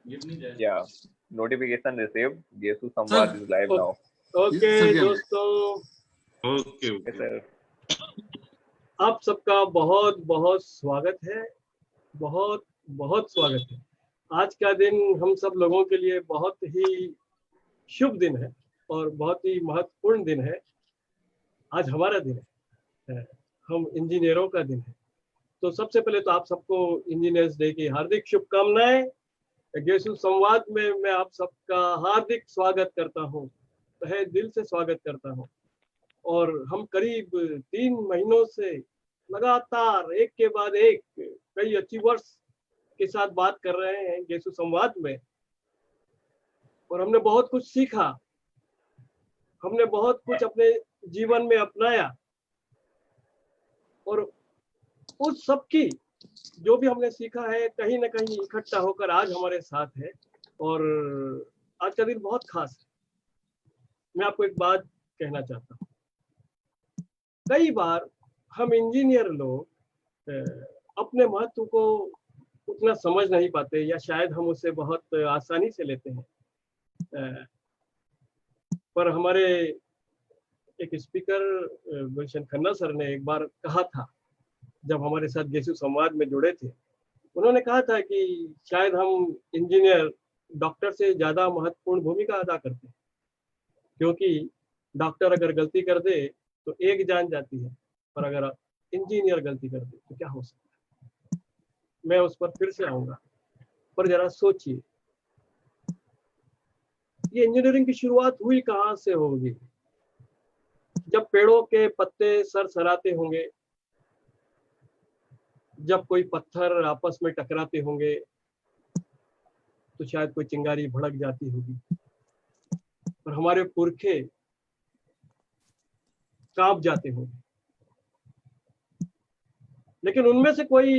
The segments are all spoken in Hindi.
Yeah, notification received. Gesu Samvad is live now. Okay दोस्तों, ओके Yes, sir. आप सबका बहुत बहुत स्वागत है, बहुत बहुत स्वागत है। आज का दिन हम सब लोगों के लिए बहुत ही शुभ दिन है और बहुत ही महत्वपूर्ण दिन है। आज हमारा दिन है, हम इंजीनियरों का दिन है। तो सबसे पहले तो आप सबको इंजीनियर्स डे की हार्दिक शुभकामनाएं। गेसु संवाद में मैं आप सबका हार्दिक स्वागत करता हूं, तहे दिल से स्वागत करता हूं। और हम करीब 3 महीनों से लगातार एक के बाद एक कई अचीवर्स के साथ बात कर रहे हैं गेसु संवाद में, और हमने बहुत कुछ सीखा, हमने बहुत कुछ अपने जीवन में अपनाया, और उस सब की जो भी हमने सीखा है कहीं ना कहीं इकट्ठा होकर आज हमारे साथ है। और आज का दिन बहुत खास है। मैं आपको एक बात कहना चाहता हूँ, कई बार हम इंजीनियर लोग अपने महत्व को उतना समझ नहीं पाते, या शायद हम उसे बहुत आसानी से लेते हैं। पर हमारे एक स्पीकर गुलशन खन्ना सर ने एक बार कहा था, जब हमारे साथ गेसु संवाद में जुड़े थे, उन्होंने कहा था कि शायद हम इंजीनियर डॉक्टर से ज्यादा महत्वपूर्ण भूमिका अदा करते हैं, क्योंकि डॉक्टर अगर गलती कर दे तो एक जान जाती है, पर अगर इंजीनियर गलती कर दे तो क्या हो सकता है। मैं उस पर फिर से आऊंगा, पर जरा सोचिए, ये इंजीनियरिंग की शुरुआत हुई कहाँ से होगी? जब पेड़ों के पत्ते सरसराते होंगे, जब कोई पत्थर आपस में टकराते होंगे, तो शायद कोई चिंगारी भड़क जाती होगी, और हमारे पुरखे कांप जाते होंगे। लेकिन उनमें से कोई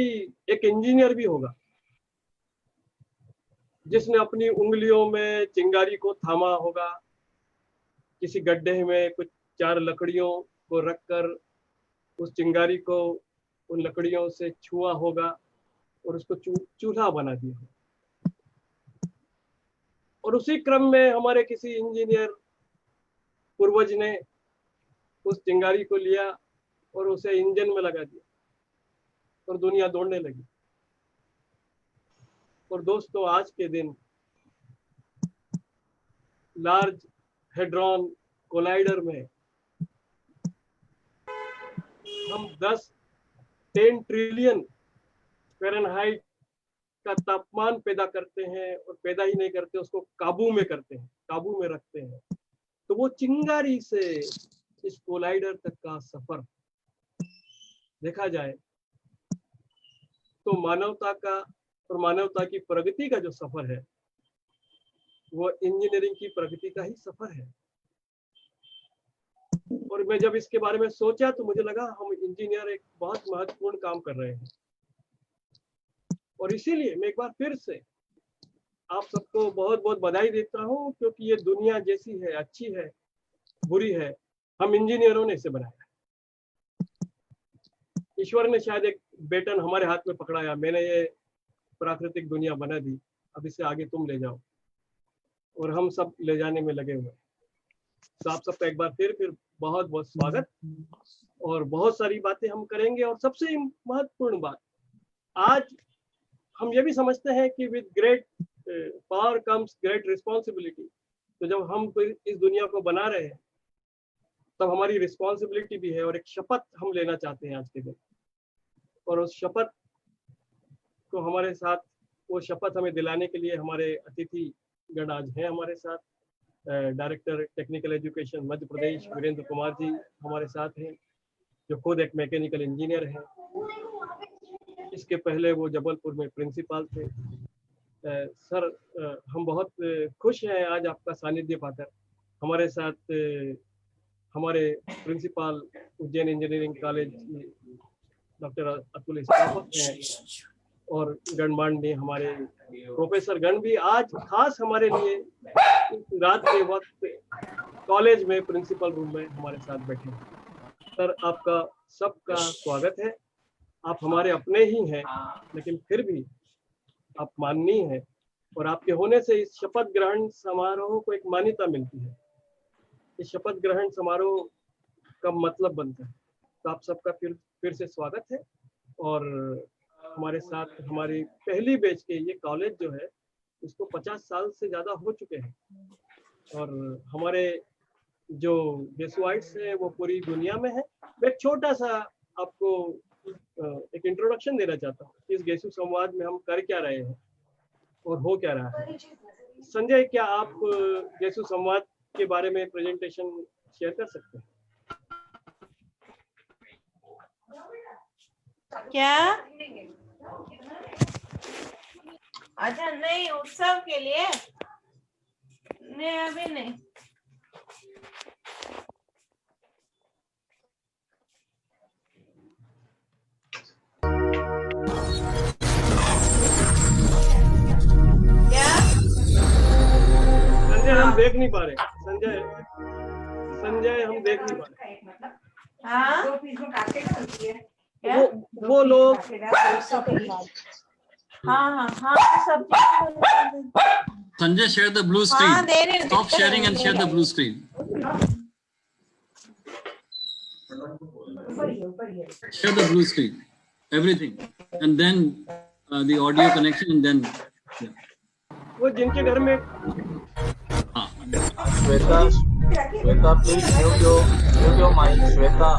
एक इंजीनियर भी होगा जिसने अपनी उंगलियों में चिंगारी को थामा होगा, किसी गड्ढे में कुछ 4 लकड़ियों को रखकर उस चिंगारी को उन लकड़ियों से छुआ होगा और उसको चूल्हा बना दिया। और उसी क्रम में हमारे किसी इंजीनियर पूर्वज ने उस चिंगारी को लिया और उसे इंजन में लगा दिया, और दुनिया दौड़ने लगी। और दोस्तों, आज के दिन लार्ज हेड्रॉन कोलाइडर में हम 10 ट्रिलियन फ़ारेनहाइट का तापमान पैदा करते हैं, और पैदा ही नहीं करते, उसको काबू में करते हैं, काबू में रखते हैं। तो वो चिंगारी से इस कोलाइडर तक का सफर देखा जाए तो मानवता का और मानवता की प्रगति का जो सफर है, वो इंजीनियरिंग की प्रगति का ही सफर है। और मैं जब इसके बारे में सोचा तो मुझे लगा हम इंजीनियर एक बहुत महत्वपूर्ण काम कर रहे हैं। और इसीलिए मैं एक बार फिर से आप सबको बहुत बहुत बधाई देता हूं, क्योंकि ये दुनिया जैसी है, अच्छी है, बुरी है, हम इंजीनियरों ने इसे बनाया। ईश्वर ने शायद एक बेटन हमारे हाथ में पकड़ाया, मैंने ये प्राकृतिक दुनिया बना दी, अब इसे आगे तुम ले जाओ, और हम सब ले जाने में लगे हुए। तो आप सबका एक बार फिर बहुत बहुत स्वागत। और बहुत सारी बातें हम करेंगे, और सबसे महत्वपूर्ण बात, आज हम ये भी समझते हैं कि with great power comes great responsibility. तो जब हम इस दुनिया को बना रहे हैं, तब हमारी रिस्पॉन्सिबिलिटी भी है, और एक शपथ हम लेना चाहते हैं आज के दिन। और उस शपथ को हमारे साथ, वो शपथ हमें दिलाने के लिए हमारे अतिथि गण आज हैं हमारे साथ। Director technical education Madhya Pradesh Virendra Kumar ji हमारे साथ हैं, जो खुद एक मैकेनिकल इंजीनियर हैं। इसके पहले वो जबलपुर में प्रिंसिपल थे। सर, हम बहुत खुश हैं आज आपका सानिध्य पाकर। हमारे साथ हमारे principal Ujjain engineering college doctor Atul Sthapak हैं, और गणमान्य हमारे प्रोफेसर गण भी आज खास हमारे लिए रात के वक्त कॉलेज में प्रिंसिपल रूम में हमारे साथ बैठे हैं। सर, आपका सबका स्वागत है। आप हमारे अपने ही हैं, लेकिन फिर भी आप माननीय हैं, और आपके होने से इस शपथ ग्रहण समारोह को एक मान्यता मिलती है। इस शपथ ग्रहण समारोह का मतलब बनता है। तो आप सबका फिर से स्वागत है। और हमारे साथ हमारी पहली बैच के ये कॉलेज जो है इसको 50 साल से ज़्यादा हो चुके हैं। और हमारे जो गेसुआइट्स हैं वो पूरी दुनिया में है। मैं एक छोटा सा आपको एक इंट्रोडक्शन देना चाहता हूँ। इस गेसु संवाद में हम कर क्या रहे हैं और हो क्या रहा है। संजय, क्या आप गेसु संवाद के बारे में प्रेजेंटेशन शेयर कर सकते हैं? क्या? अच्छा, नहीं, उत्सव के लिए नहीं, अभी नहीं। क्या? संजय, हम देख नहीं पा रहे। संजय हम देख नहीं पा रहे। हाँ, क्या? वो लोग हाँ, सब Sanjay, share the blue screen. हाँ, दे रहे। Stop sharing and share the blue screen. Share the blue screen. Everything. And then the audio connection and then. Yeah. वो जिनके घर में हाँ. Shweta, please mute your mic, Shweta.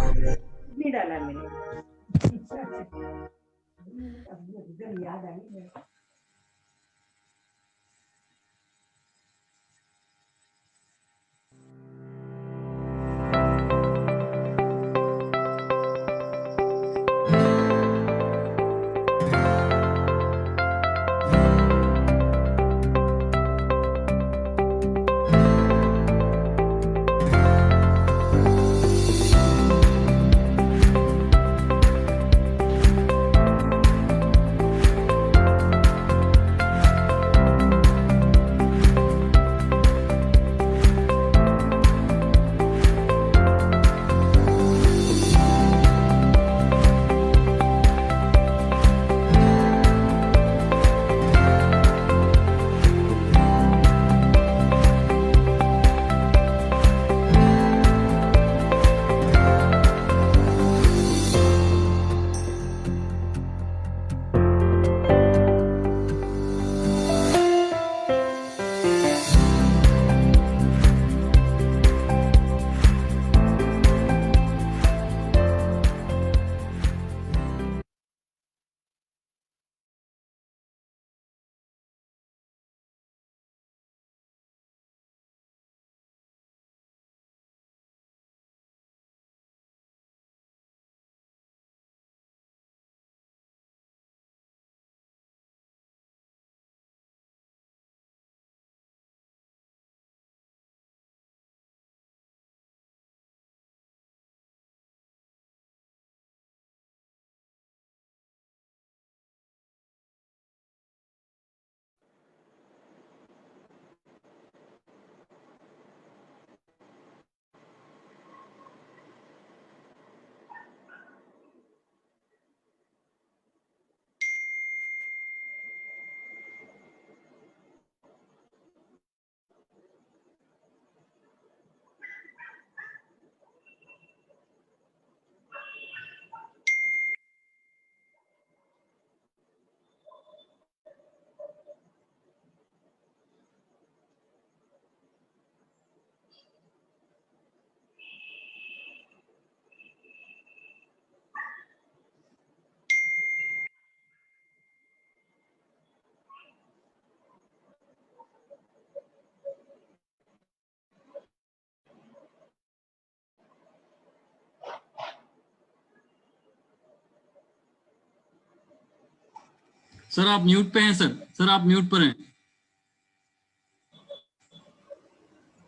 Sir आप म्यूट पे हैं सर। सर आप म्यूट पर हैं।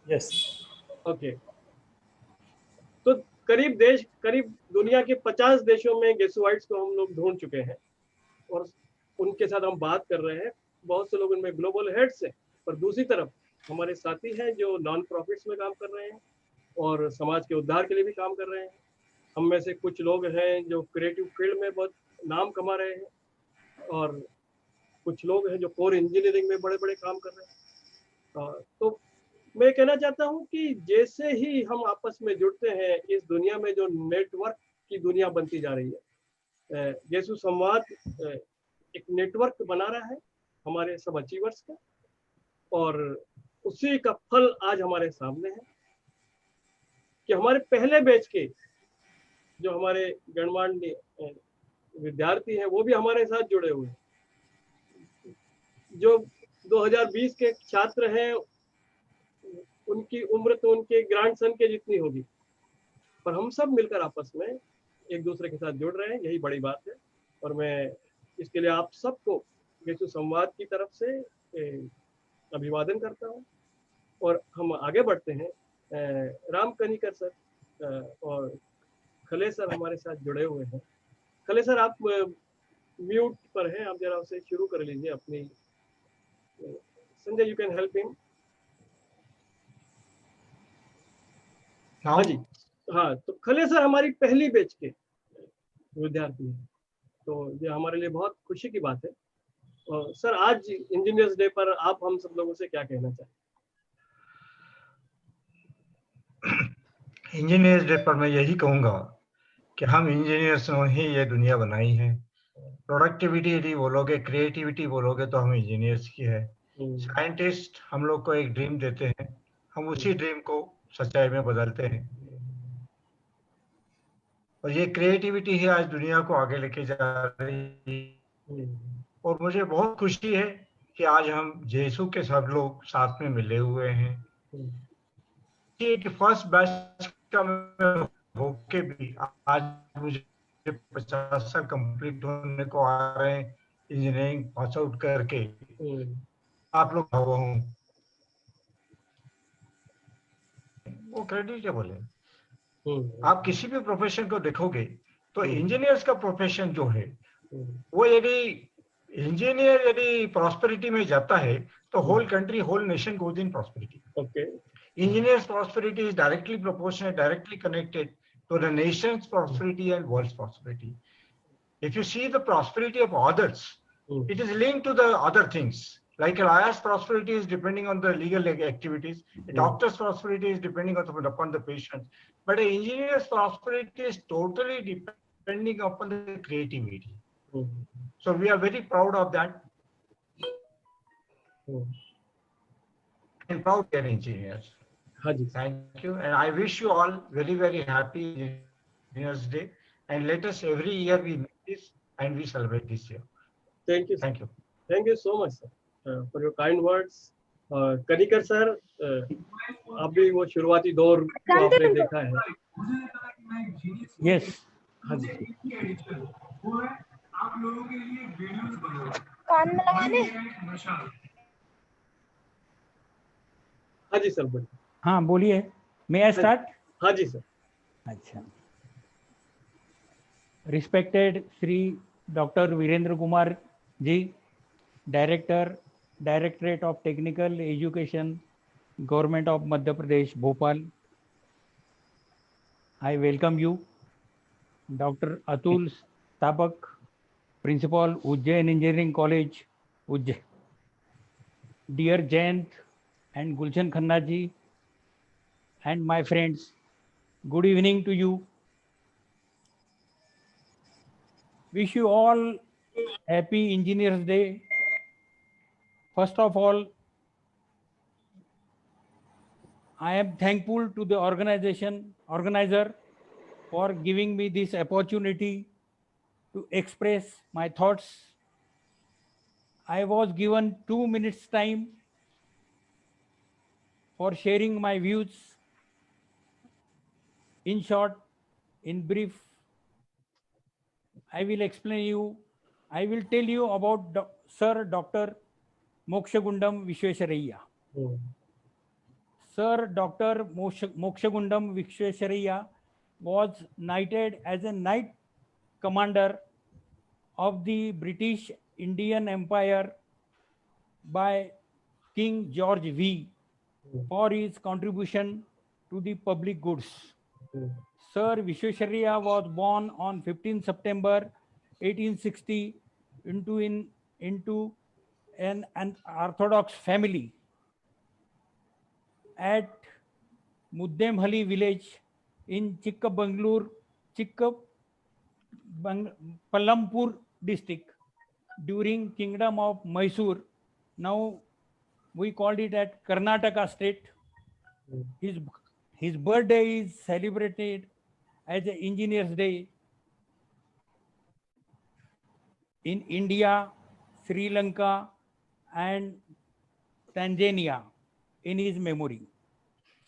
Yes, okay. तो करीब दुनिया के 50 देशों में गेसुआइट्स को हम लोग ढूंढ चुके हैं और उनके साथ हम बात कर रहे हैं। बहुत से लोग उनमें ग्लोबल हेड्स हैं, पर दूसरी तरफ हमारे साथी हैं जो नॉन प्रॉफिट्स में काम कर रहे हैं और समाज के उद्धार के लिए भी काम कर रहे हैं। हम में से कुछ लोग हैं जो क्रिएटिव फील्ड में बहुत नाम कमा रहे हैं और कुछ लोग हैं जो कोर इंजीनियरिंग में बड़े बड़े काम कर रहे हैं। तो मैं कहना चाहता हूँ कि जैसे ही हम आपस में जुड़ते हैं, इस दुनिया में जो नेटवर्क की दुनिया बनती जा रही है, गेसु संवाद एक नेटवर्क बना रहा है हमारे सब अचीवर्स का, और उसी का फल आज हमारे सामने है कि हमारे पहले बैच के जो हमारे गणमान्य विद्यार्थी हैं वो भी हमारे साथ जुड़े हुए हैं। जो 2020 के छात्र हैं उनकी उम्र तो उनके ग्रैंडसन के जितनी होगी, पर हम सब मिलकर आपस में एक दूसरे के साथ जुड़ रहे हैं, यही बड़ी बात है। और मैं इसके लिए आप सबको गेसु संवाद की तरफ से अभिवादन करता हूँ। और हम आगे बढ़ते हैं। राम कनिकर सर और खले सर हमारे साथ जुड़े हुए हैं। खले सर आप म्यूट पर हैं, आप जरा उसे शुरू कर लीजिए अपनी। Sanjay you can help him. हाँ जी, हाँ। तो खले सर हमारी पहली बैच के विद्यार्थी हैं, तो ये हमारे लिए बहुत खुशी की बात है। और सर आज इंजीनियर्स डे पर आप हम सब लोगों से क्या कहना चाहें? इंजीनियर्स डे पर मैं यही कहूँगा कि हम इंजीनियर्स ने ही ये दुनिया बनाई है। प्रोडक्टिविटी यदि बोलोगे, क्रिएटिविटी बोलोगे तो हम इंजीनियर्स की है। साइंटिस्ट हम लोग को एक ड्रीम देते हैं, हम उसी ड्रीम को सच्चाई में बदलते हैं, और ये क्रिएटिविटी ही आज दुनिया को आगे लेके जा रही है। और मुझे बहुत खुशी है कि आज हम जेसु के सब लोग साथ में मिले हुए हैं। फर्स्ट बैच का होके भी आज मुझे 50 साल कंप्लीट होने को आ रहे हैं इंजीनियरिंग पास आउट करके। आप लोग हूँ वो क्रेडिटेबल है। आप किसी भी प्रोफेशन को देखोगे तो इंजीनियर्स का प्रोफेशन जो है वो यदि इंजीनियर यदि प्रॉस्पेरिटी में जाता है तो whole country, whole nation goes in prosperity. Okay. Engineers' prosperity is directly proportional, directly connected to the nation's prosperity and world's prosperity. If you see the prosperity of others, it is linked to the other things. Like a lawyer's prosperity is depending on the legal activities. A doctor's prosperity is depending upon the patient. But an engineer's prosperity is totally depending upon the creativity. So we are very proud of that. And proud of engineers. Thank you, and I wish you all very, very happy Engineers Day. And let us every year we make this and we celebrate this year. Thank you. Thank you. Thank you so much, sir, for your kind words. Kanikar sir, आप भी वो शुरुआती दौर को आपने देखा है। Yes. हाँ जी। कान में लगाने। हाँ जी सर, बोलिए। हाँ बोलिए, may I start? हाँ जी सर। अच्छा। Respected Sri Dr. Virendra Kumar ji, Director, Directorate of Technical Education, Government of Madhya Pradesh, Bhopal. I welcome you. Dr. Atul Tapak, Principal, Ujjain Engineering College, Ujjain. Dear Jayant and Gulshan Khanna ji, and my friends, good evening to you. Wish you all happy Engineers Day. First of all, I am thankful to the organizer for giving me this opportunity to express my thoughts. I was given 2 minutes time for sharing my views. In short, in brief, I will tell you about Sir Dr. Mokshagundam Visvesvaraya. Sir Dr. Mokshagundam Visvesvaraya was knighted as a Knight Commander of the British Indian Empire by King George V for his contribution to the public goods. Sir Visvesvaraya was born on 15 September 1860 into an Orthodox family at Muddemhalli village in Pallampur district during Kingdom of Mysore. Now we called it at Karnataka state. His birthday is celebrated as an Engineer's Day in India, Sri Lanka, and Tanzania in his memory.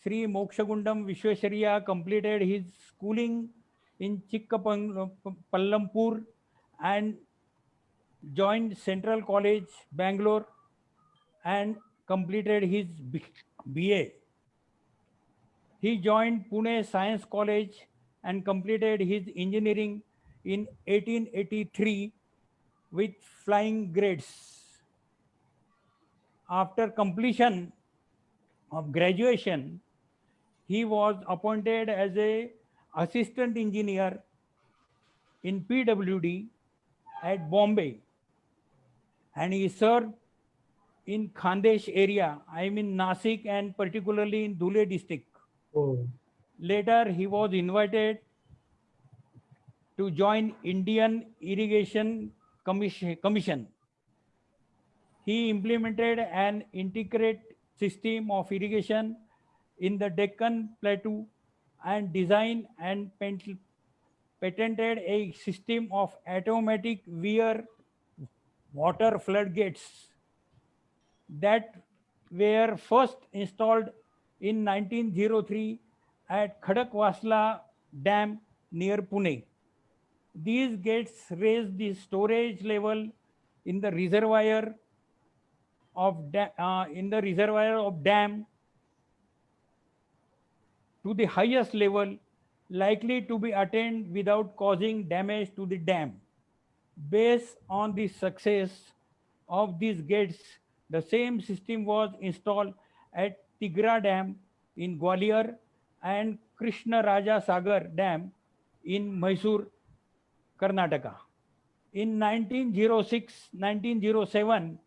Sri Mokshagundam Vishwesharaya completed his schooling in Pallampur and joined Central College, Bangalore, and completed his BA. He joined Pune Science College and completed his engineering in 1883 with flying grades. After completion of graduation, he was appointed as an assistant engineer in PWD at Bombay, and he served in Khandesh area, I mean Nasik, and particularly in Dhule district. Later, he was invited to join Indian Irrigation Commission. He implemented an integrated system of irrigation in the Deccan Plateau and designed and patented a system of automatic weir water floodgates that were first installed in 1903 at Khadakwasla Dam near Pune. These gates raised the storage level in the reservoir of dam to the highest level likely to be attained without causing damage to the dam. Based on the success of these gates, the same system was installed at Tigra Dam in Gwalior and Krishna Raja Sagar Dam in Mysore, Karnataka. In 1906-1907,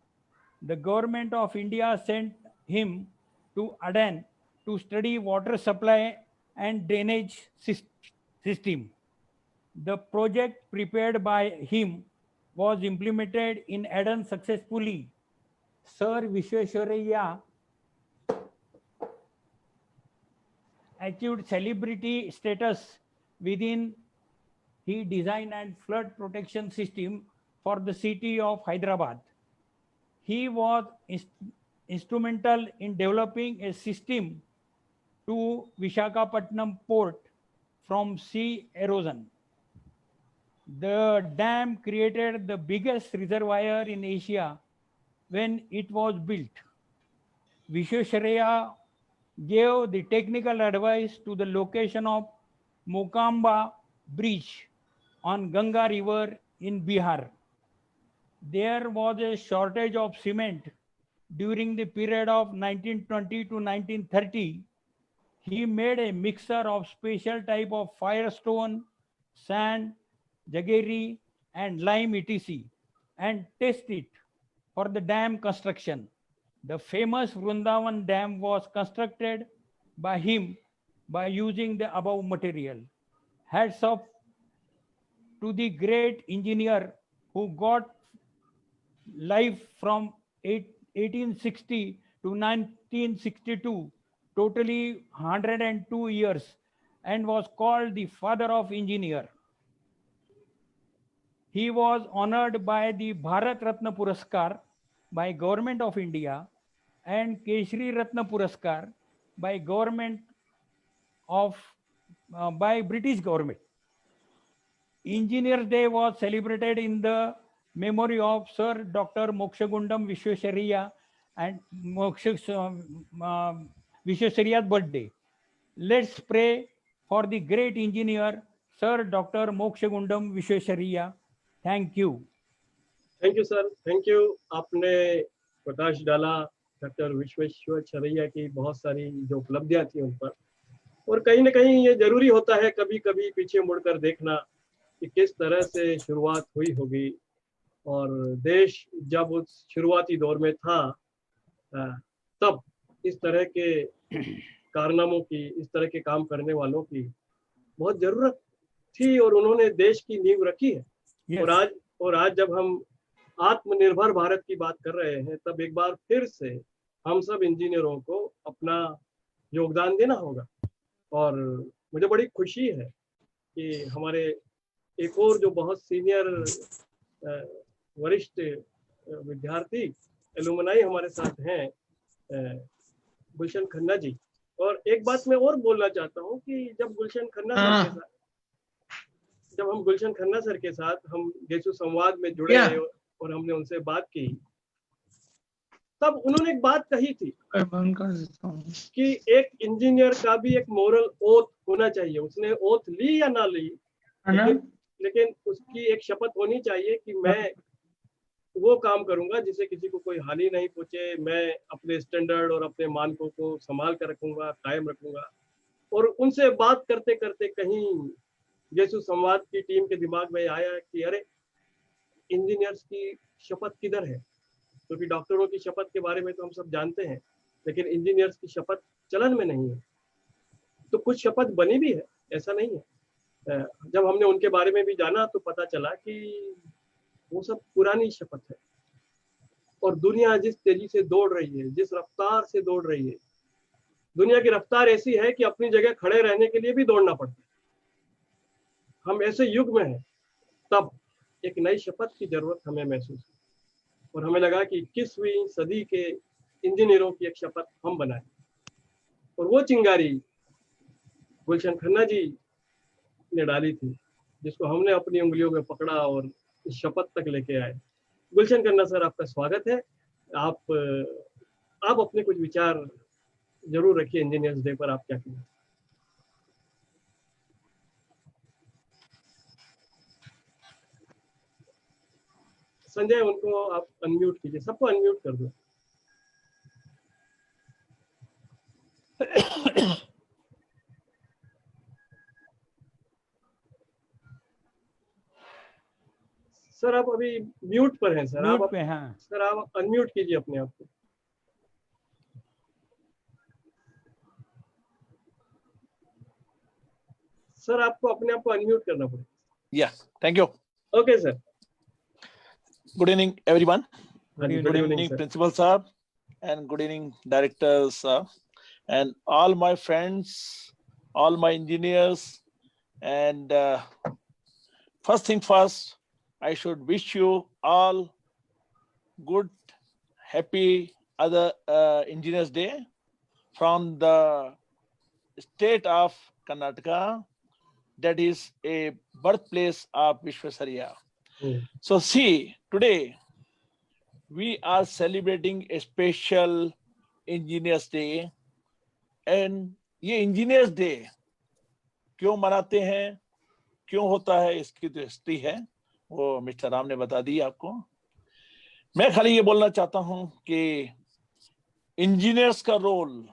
the government of India sent him to Aden to study water supply and drainage system. The project prepared by him was implemented in Aden successfully. Sir Vishwesharaya achieved celebrity status within he designed and flood protection system for the city of Hyderabad. He was instrumental in developing a system to Visakhapatnam port from sea erosion. The dam created the biggest reservoir in Asia when it was built. Vishwesharaya gave the technical advice to the location of Mokamba Bridge on Ganga River in Bihar. There was a shortage of cement during the period of 1920 to 1930. He made a mixture of special type of firestone, sand, jaggery, and lime etc. and tested it for the dam construction. The famous Vrindavan Dam was constructed by him by using the above material. Hats off to the great engineer who got life from 1860 to 1962, totally 102 years, and was called the father of engineer. He was honored by the Bharat Ratna Puraskar by Government of India and Keshri Ratna Puraskar by by British government. Engineers Day was celebrated in the memory of Sir Dr. Mokshagundam Vishwesharaya and Vishwesharaya's birthday. Let's pray for the great engineer Sir Dr. Mokshagundam Vishwesharaya. Thank you. Thank you sir, thank you. आपने प्रकाश डाला डॉक्टर विश्वेश्वरैया की बहुत सारी जो उपलब्धियां थी उन पर, और कहीं ना कहीं ये जरूरी होता है कभी कभी पीछे मुड़कर देखना कि किस तरह से शुरुआत हुई होगी और देश जब उस शुरुआती दौर में था तब इस तरह के कारनामों की, इस तरह के काम करने वालों की बहुत जरूरत थी और उन्होंने देश की नींव रखी है। Yes. और आज जब हम आत्मनिर्भर भारत की बात कर रहे हैं तब एक बार फिर से हम सब इंजीनियरों को अपना योगदान देना होगा। और मुझे बड़ी खुशी है कि हमारे एक और जो बहुत सीनियर वरिष्ठ विद्यार्थी एलुमनाई हमारे साथ हैं, गुलशन खन्ना जी। और एक बात मैं और बोलना चाहता हूँ कि जब गुलशन खन्ना सर के साथ, जब हम गुलशन खन्ना सर के साथ हम गेसु संवाद में जुड़े और हमने उनसे बात की, तब उन्होंने एक बात कही थी कि एक इंजीनियर का भी एक मोरल ओथ होना चाहिए। उसने ओथ ली या ना ली, लेकिन उसकी एक शपथ होनी चाहिए कि मैं वो काम करूंगा जिससे किसी को कोई हानि नहीं पहुंचे, मैं अपने स्टैंडर्ड और अपने मानकों को संभाल कर रखूंगा, कायम रखूंगा। और उनसे बात करते करते कहीं गेसु संवाद की टीम के दिमाग में आया कि अरे इंजीनियर्स की शपथ किधर है, क्योंकि डॉक्टरों की शपथ के बारे में तो हम सब जानते हैं, लेकिन इंजीनियर्स की शपथ चलन में नहीं है। तो कुछ शपथ बनी भी है, ऐसा नहीं है। जब हमने उनके बारे में भी जाना तो पता चला कि वो सब पुरानी शपथ है। और दुनिया जिस तेजी से दौड़ रही है, जिस रफ्तार से दौड़ रही है, दुनिया की रफ्तार ऐसी है कि अपनी जगह खड़े रहने के लिए भी दौड़ना पड़ता है। हम ऐसे युग में हैं, तब एक नई शपथ की जरूरत हमें महसूस हुई और हमें लगा कि 21वीं सदी के इंजीनियरों की एक शपथ हम बनाएं। और वो चिंगारी गुलशन खन्ना जी ने डाली थी, जिसको हमने अपनी उंगलियों में पकड़ा और इस शपथ तक लेके आए। गुलशन खन्ना सर, आपका स्वागत है। आप अपने कुछ विचार जरूर रखिए इंजीनियर्स डे पर, आप क्या कहें? संजय, उनको आप अनम्यूट कीजिए, सबको अनम्यूट कर दो। सर आप अभी म्यूट पर हैं सर, म्यूट पे हैं। सर आप अनम्यूट कीजिए अपने आप को। सर आपको अपने आप को अनम्यूट करना पड़ेगा। Yeah, thank you. Okay sir. Good evening, everyone. Good Good evening, sir. Principal Sir, and good evening, Directors, sir, and all my friends, all my engineers. And first thing first, I should wish you all good, happy other Engineers Day from the state of Karnataka, that is a birthplace of Vishwasarya. So see, today we are celebrating a special Engineers Day, and ये Engineers Day क्यों मनाते हैं, क्यों होता है, इसकी तो हिस्ट्री है, वो मिस्टर राम ने बता दी आपको। मैं खाली ये बोलना चाहता हूं कि इंजीनियर्स का रोल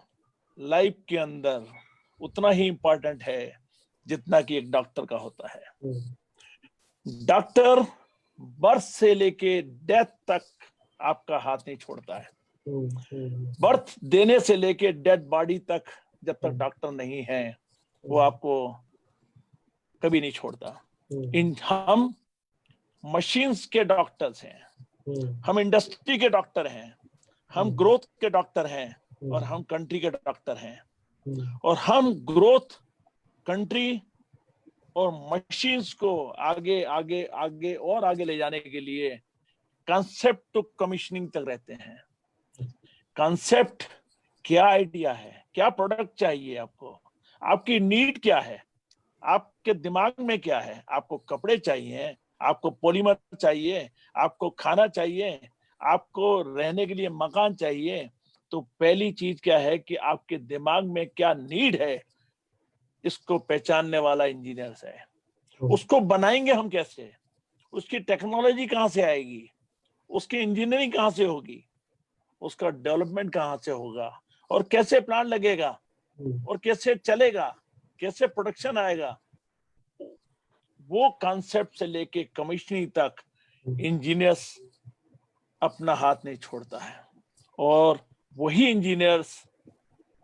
लाइफ के अंदर उतना ही इम्पोर्टेंट है जितना कि एक डॉक्टर का होता है। डॉक्टर बर्थ से लेके डेथ तक आपका हाथ नहीं छोड़ता है। बर्थ देने से लेके डेड बॉडी तक जब तक डॉक्टर नहीं है वो आपको कभी नहीं छोड़ता। हम मशीन्स के डॉक्टर्स हैं, हम इंडस्ट्री के डॉक्टर हैं, हम ग्रोथ के डॉक्टर हैं और हम कंट्री के डॉक्टर हैं। और हम ग्रोथ, कंट्री और मशीन्स को आगे आगे आगे और आगे ले जाने के लिए कंसेप्ट टू कमीशनिंग तक रहते हैं। कंसेप्ट क्या आइडिया है, क्या प्रोडक्ट चाहिए आपको, आपकी नीड क्या है, आपके दिमाग में क्या है, आपको कपड़े चाहिए, आपको पॉलीमर चाहिए, आपको खाना चाहिए, आपको रहने के लिए मकान चाहिए। तो पहली चीज क्या है कि आपके दिमाग में क्या नीड है, इसको पहचानने वाला इंजीनियर्स है। उसको बनाएंगे हम कैसे, उसकी टेक्नोलॉजी कहाँ से आएगी, उसकी इंजीनियरिंग कहाँ से होगी, उसका डेवलपमेंट कहाँ से होगा, और कैसे प्लांट लगेगा, और कैसे चलेगा, कैसे प्रोडक्शन आएगा, वो कॉन्सेप्ट से लेके कमीशनिंग तक इंजीनियर्स अपना हाथ नहीं छोड़ता है, और वही इंजीनियर्स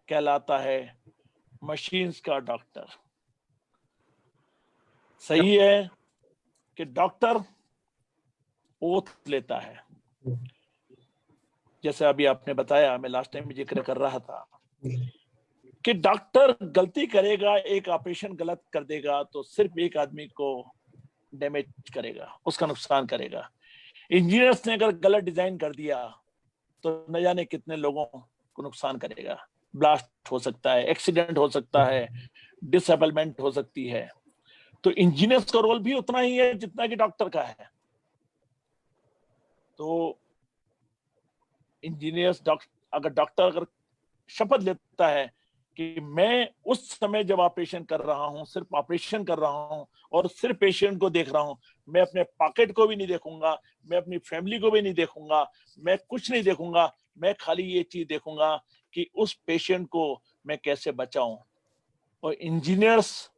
कहलाता है मशीन्स का डॉक्टर। सही है कि डॉक्टर ओथ लेता है, जैसे अभी आपने बताया, मैं लास्ट टाइम जिक्र कर रहा था कि डॉक्टर गलती करेगा, एक ऑपरेशन गलत कर देगा तो सिर्फ एक आदमी को डैमेज करेगा, उसका नुकसान करेगा। इंजीनियर्स ने अगर गलत डिजाइन कर दिया तो न जाने कितने लोगों को नुकसान करेगा। ब्लास्ट हो सकता है, एक्सीडेंट हो सकता है, डिसेबलमेंट हो सकती है। तो इंजीनियर्स का रोल भी उतना ही है जितना कि डॉक्टर का है। तो इंजीनियर्स अगर डॉक्टर अगर शपथ लेता है कि मैं उस समय जब ऑपरेशन कर रहा हूं सिर्फ ऑपरेशन कर रहा हूं और सिर्फ पेशेंट को देख रहा हूं, मैं अपने पॉकेट को भी नहीं देखूंगा, मैं अपनी फैमिली को भी नहीं देखूंगा, मैं कुछ नहीं देखूंगा, मैं खाली ये चीज देखूंगा कि उस पेशेंट को मैं कैसे बचाऊं। और इंजीनियर्स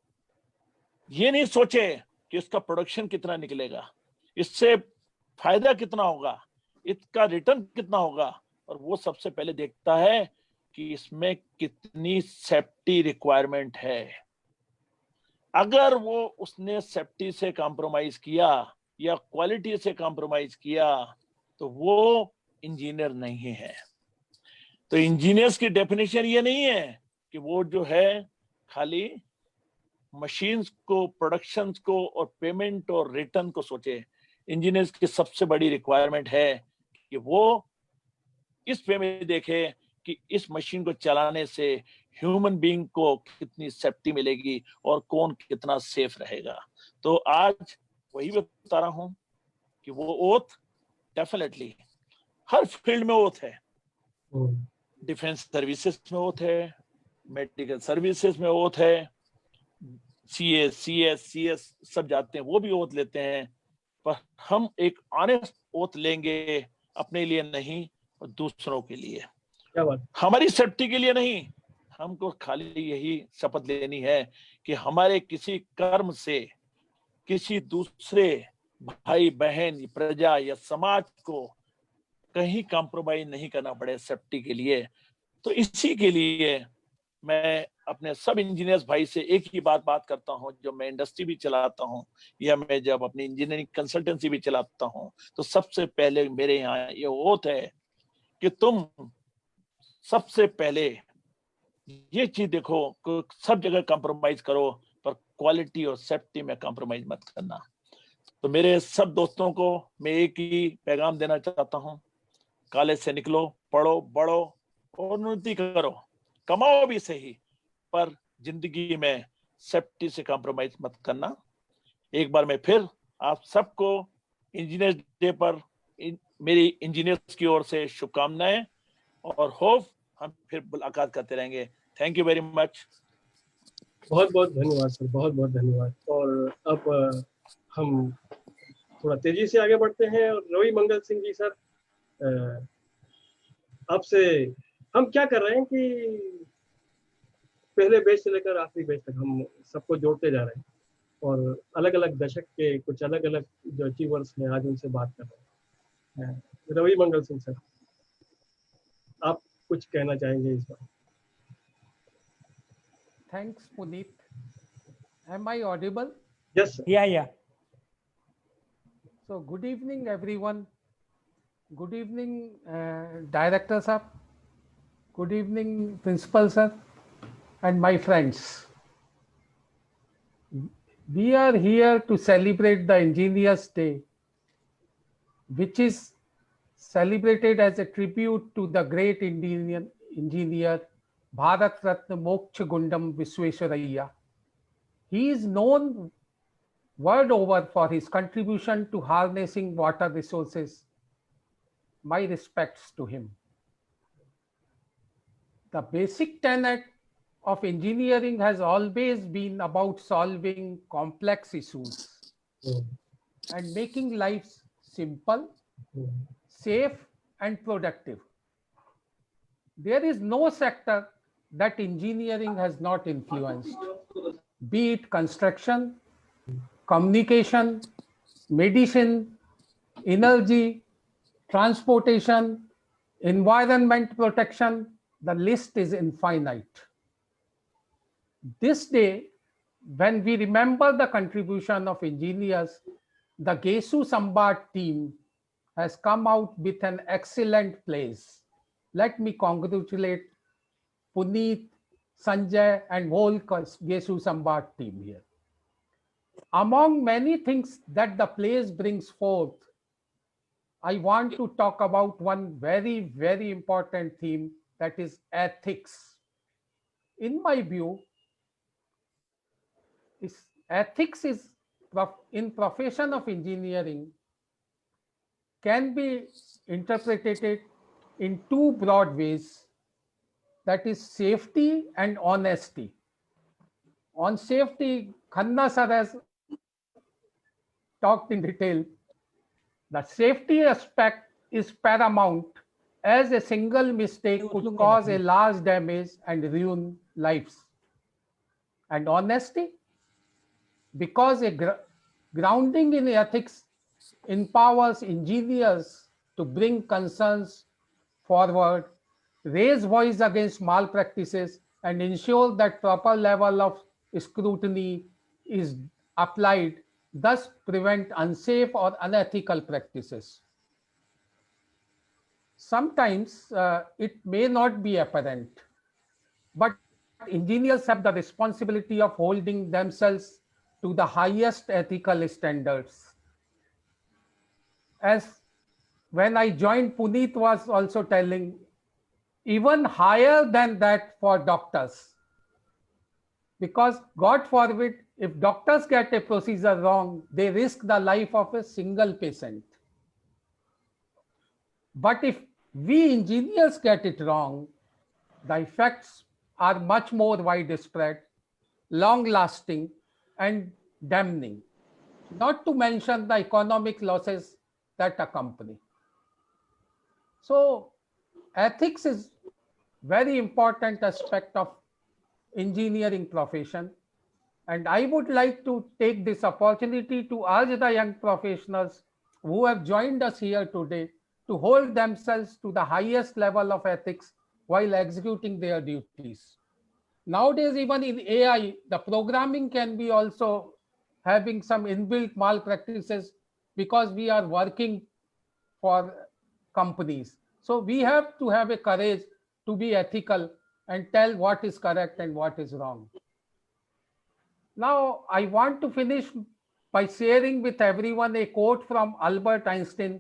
ये नहीं सोचे कि इसका प्रोडक्शन कितना निकलेगा, इससे फायदा कितना होगा, इसका रिटर्न कितना होगा, और वो सबसे पहले देखता है कि इसमें कितनी सेफ्टी रिक्वायरमेंट है। अगर वो उसने सेफ्टी से कॉम्प्रोमाइज किया या क्वालिटी से कॉम्प्रोमाइज किया तो वो इंजीनियर नहीं है। तो इंजीनियर्स की डेफिनेशन ये नहीं है कि वो जो है खाली मशीन्स को, प्रोडक्शंस को और पेमेंट और रिटर्न को सोचे। इंजीनियर्स की सबसे बड़ी रिक्वायरमेंट है कि वो इस वे में देखे कि इस मशीन को चलाने से ह्यूमन बीइंग को कितनी सेफ्टी मिलेगी और कौन कितना सेफ रहेगा। तो आज वही बता रहा हूं कि वो ओथ डेफिनेटली हर फील्ड में ओथ है। डिफेंस सर्विसेज में ओथ है, मेडिकल सर्विसेज में ओथ है, सीएस, सीएस, सीएस सब जाते हैं, वो भी ओथ लेते हैं। पर हम एक ऑनेस्ट ओथ लेंगे, अपने लिए नहीं और दूसरों के लिए। क्या बात, हमारी सेफ्टी के लिए नहीं, हमको खाली यही शपथ लेनी है कि हमारे किसी कर्म से किसी दूसरे भाई बहन, प्रजा या समाज को कहीं कॉम्प्रोमाइज नहीं करना पड़े सेफ्टी के लिए। तो इसी के लिए मैं अपने सब इंजीनियर्स भाई से एक ही बात करता हूं, जो मैं इंडस्ट्री भी चलाता हूं या मैं जब अपनी इंजीनियरिंग कंसल्टेंसी भी चलाता हूं, तो सबसे पहले मेरे यहाँ ये ओथ है कि तुम सबसे पहले ये चीज देखो कि सब जगह कॉम्प्रोमाइज करो पर क्वालिटी और सेफ्टी में कॉम्प्रोमाइज मत करना। तो मेरे सब दोस्तों को मैं एक ही पैगाम देना चाहता हूं, कॉलेज से निकलो, पढ़ो, बढ़ो और उन्नति करो, कमाओ भी सही, पर जिंदगी में सेफ्टी से कॉम्प्रोमाइज मत करना। एक बार मैं फिर आप सबको इंजीनियर्स डे पर मेरी इंजीनियर्स की ओर से शुभकामनाएं, और होप हम फिर मुलाकात करते रहेंगे। Thank you very much. बहुत बहुत धन्यवाद सर, बहुत बहुत धन्यवाद। और अब हम थोड़ा तेजी से आगे बढ़ते हैं। और रवि मंगल सिंह जी सर, आपसे हम क्या कर रहे हैं कि पहले बैच से लेकर आखिरी बैच तक हम सबको जोड़ते जा रहे हैं और अलग अलग दशक के कुछ अलग अलग जो अचीवर्स हैं आज उनसे बात कर रहे हैं। रवि मंगल सिंह सर, आप कुछ कहना चाहेंगे इस बार? Thanks, Puneet. Am I audible? Yes, sir. Yeah. So, good evening, everyone. Good evening, Director sir. Good evening, Principal sir, and my friends. We are here to celebrate the Engineers Day, which is celebrated as a tribute to the great Indian engineer Bharat Ratna Moksha Gundam Visvesvaraya. He is known world over for his contribution to harnessing water resources. My respects to him. The basic tenet of engineering has always been about solving complex issues and making lives simple, safe, and productive. There is no sector that engineering has not influenced, be it construction, communication, medicine, energy, transportation, environment protection, the list is infinite. This day, when we remember the contribution of engineers, the Gesu Sambat team has come out with an excellent place. Let me congratulate Puneet, Sanjay, and whole Gesu Sambat team here. Among many things that the place brings forth, I want to talk about one very, very important theme, that is ethics. In my view, ethics is in profession of engineering can be interpreted in two broad ways, that is safety and honesty. On safety, Khanna sir has talked in detail. The safety aspect is paramount, as a single mistake could cause a large damage and ruin lives. And honesty, because a grounding in ethics empowers engineers to bring concerns forward, raise voice against malpractices, and ensure that proper level of scrutiny is applied, thus prevent unsafe or unethical practices. Sometimes it may not be apparent, but engineers have the responsibility of holding themselves to the highest ethical standards. As when I joined, Puneet was also telling, even higher than that for doctors. Because God forbid, if doctors get a procedure wrong, they risk the life of a single patient. But if we engineers get it wrong, the effects are much more widespread, long-lasting, and damning, not to mention the economic losses that accompany. So ethics is very important aspect of engineering profession, and I would like to take this opportunity to urge the young professionals who have joined us here today to hold themselves to the highest level of ethics while executing their duties. Nowadays, even in AI, the programming can be also having some inbuilt malpractices because we are working for companies. So we have to have a courage to be ethical and tell what is correct and what is wrong. Now, I want to finish by sharing with everyone a quote from Albert Einstein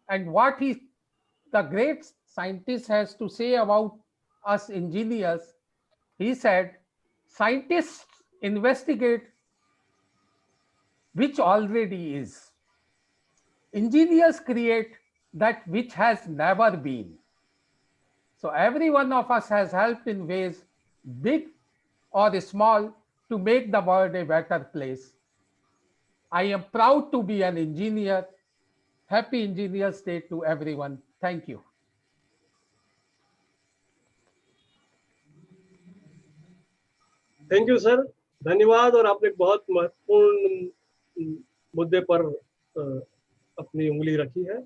and what the great scientist has to say about us engineers. He said, scientists investigate which already is. Engineers create that which has never been. So every one of us has helped in ways, big or small, to make the world a better place. I am proud to be an engineer. Happy Engineers Day to everyone. Thank you. Thank you sir, धन्यवाद। और आपने बहुत महत्वपूर्ण मुद्दे पर अपनी उंगली रखी है,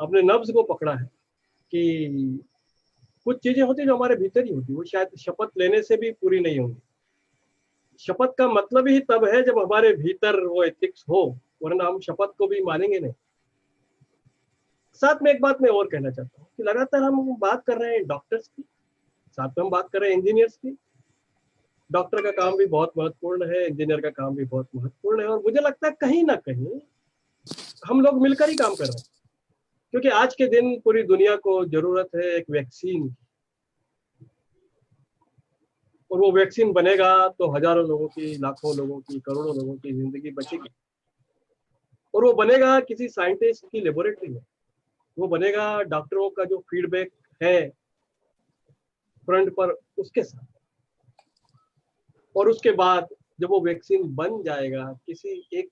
आपने नब्ज को पकड़ा है कि कुछ चीजें होती जो हमारे भीतर ही होती, वो शायद शपथ लेने से भी पूरी नहीं होंगी। शपथ का मतलब ही तब है जब हमारे भीतर वो एथिक्स हो, वरना हम शपथ को भी मानेंगे नहीं। साथ में एक बात मैं और कहना चाहता हूँ कि लगातार हम बात कर रहे हैं डॉक्टर्स की, साथ में हम बात कर रहे हैं इंजीनियर्स की। डॉक्टर का काम भी बहुत महत्वपूर्ण है, इंजीनियर का काम भी बहुत महत्वपूर्ण है, और मुझे लगता है कहीं ना कहीं हम लोग मिलकर ही काम कर रहे हैं, क्योंकि आज के दिन पूरी दुनिया को जरूरत है एक वैक्सीन की, और वो वैक्सीन बनेगा तो हजारों लोगों की, लाखों लोगों की, करोड़ों लोगों की जिंदगी बचेगी। और वो बनेगा किसी साइंटिस्ट की लेबोरेटरी में, वो बनेगा डॉक्टरों का जो फीडबैक है फ्रंट पर उसके साथ। और उसके बाद जब वो वैक्सीन बन जाएगा, किसी एक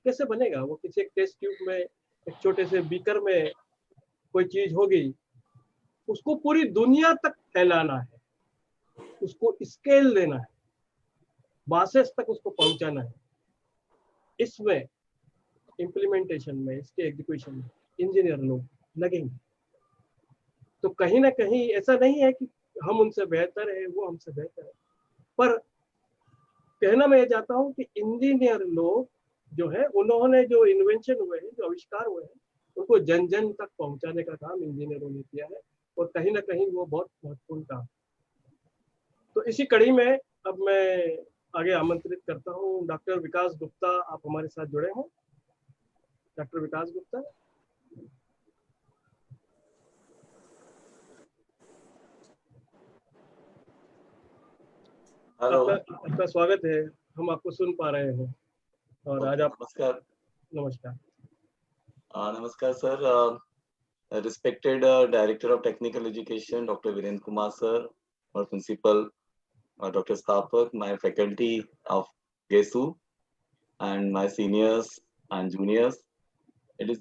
कैसे बनेगा, वो किसी एक टेस्ट ट्यूब में, एक छोटे से बीकर में कोई चीज होगी, उसको पूरी दुनिया तक फैलाना है, उसको स्केल देना है, मासेस तक उसको पहुंचाना है। इसमें इम्प्लीमेंटेशन में, इसके एग्जीक्यूशन में इंजीनियर लोग लगेंगे। तो कहीं ना कहीं ऐसा नहीं है कि हम उनसे बेहतर है, वो हमसे बेहतर है, पर कहना मैं ये चाहता हूँ कि इंजीनियर लोग जो है, उन्होंने जो इन्वेंशन हुए हैं, जो आविष्कार हुए हैं, उनको जन जन तक पहुंचाने का काम इंजीनियरों ने किया है, और कहीं ना कहीं वो बहुत महत्वपूर्ण काम। तो इसी कड़ी में अब मैं आगे आमंत्रित करता हूँ डॉक्टर विकास गुप्ता, आप हमारे साथ जुड़े हैं। डॉक्टर विकास गुप्ता। हेलो। आपका स्वागत है, हम आपको सुन पा रहे हैं, और आज आप। नमस्कार। नमस्कार। नमस्कार sir. Respected Director of Technical Education, Dr. Virendra Kumar sir, our Principal, Dr. Stapak, my faculty of GESU, and my seniors and juniors. It is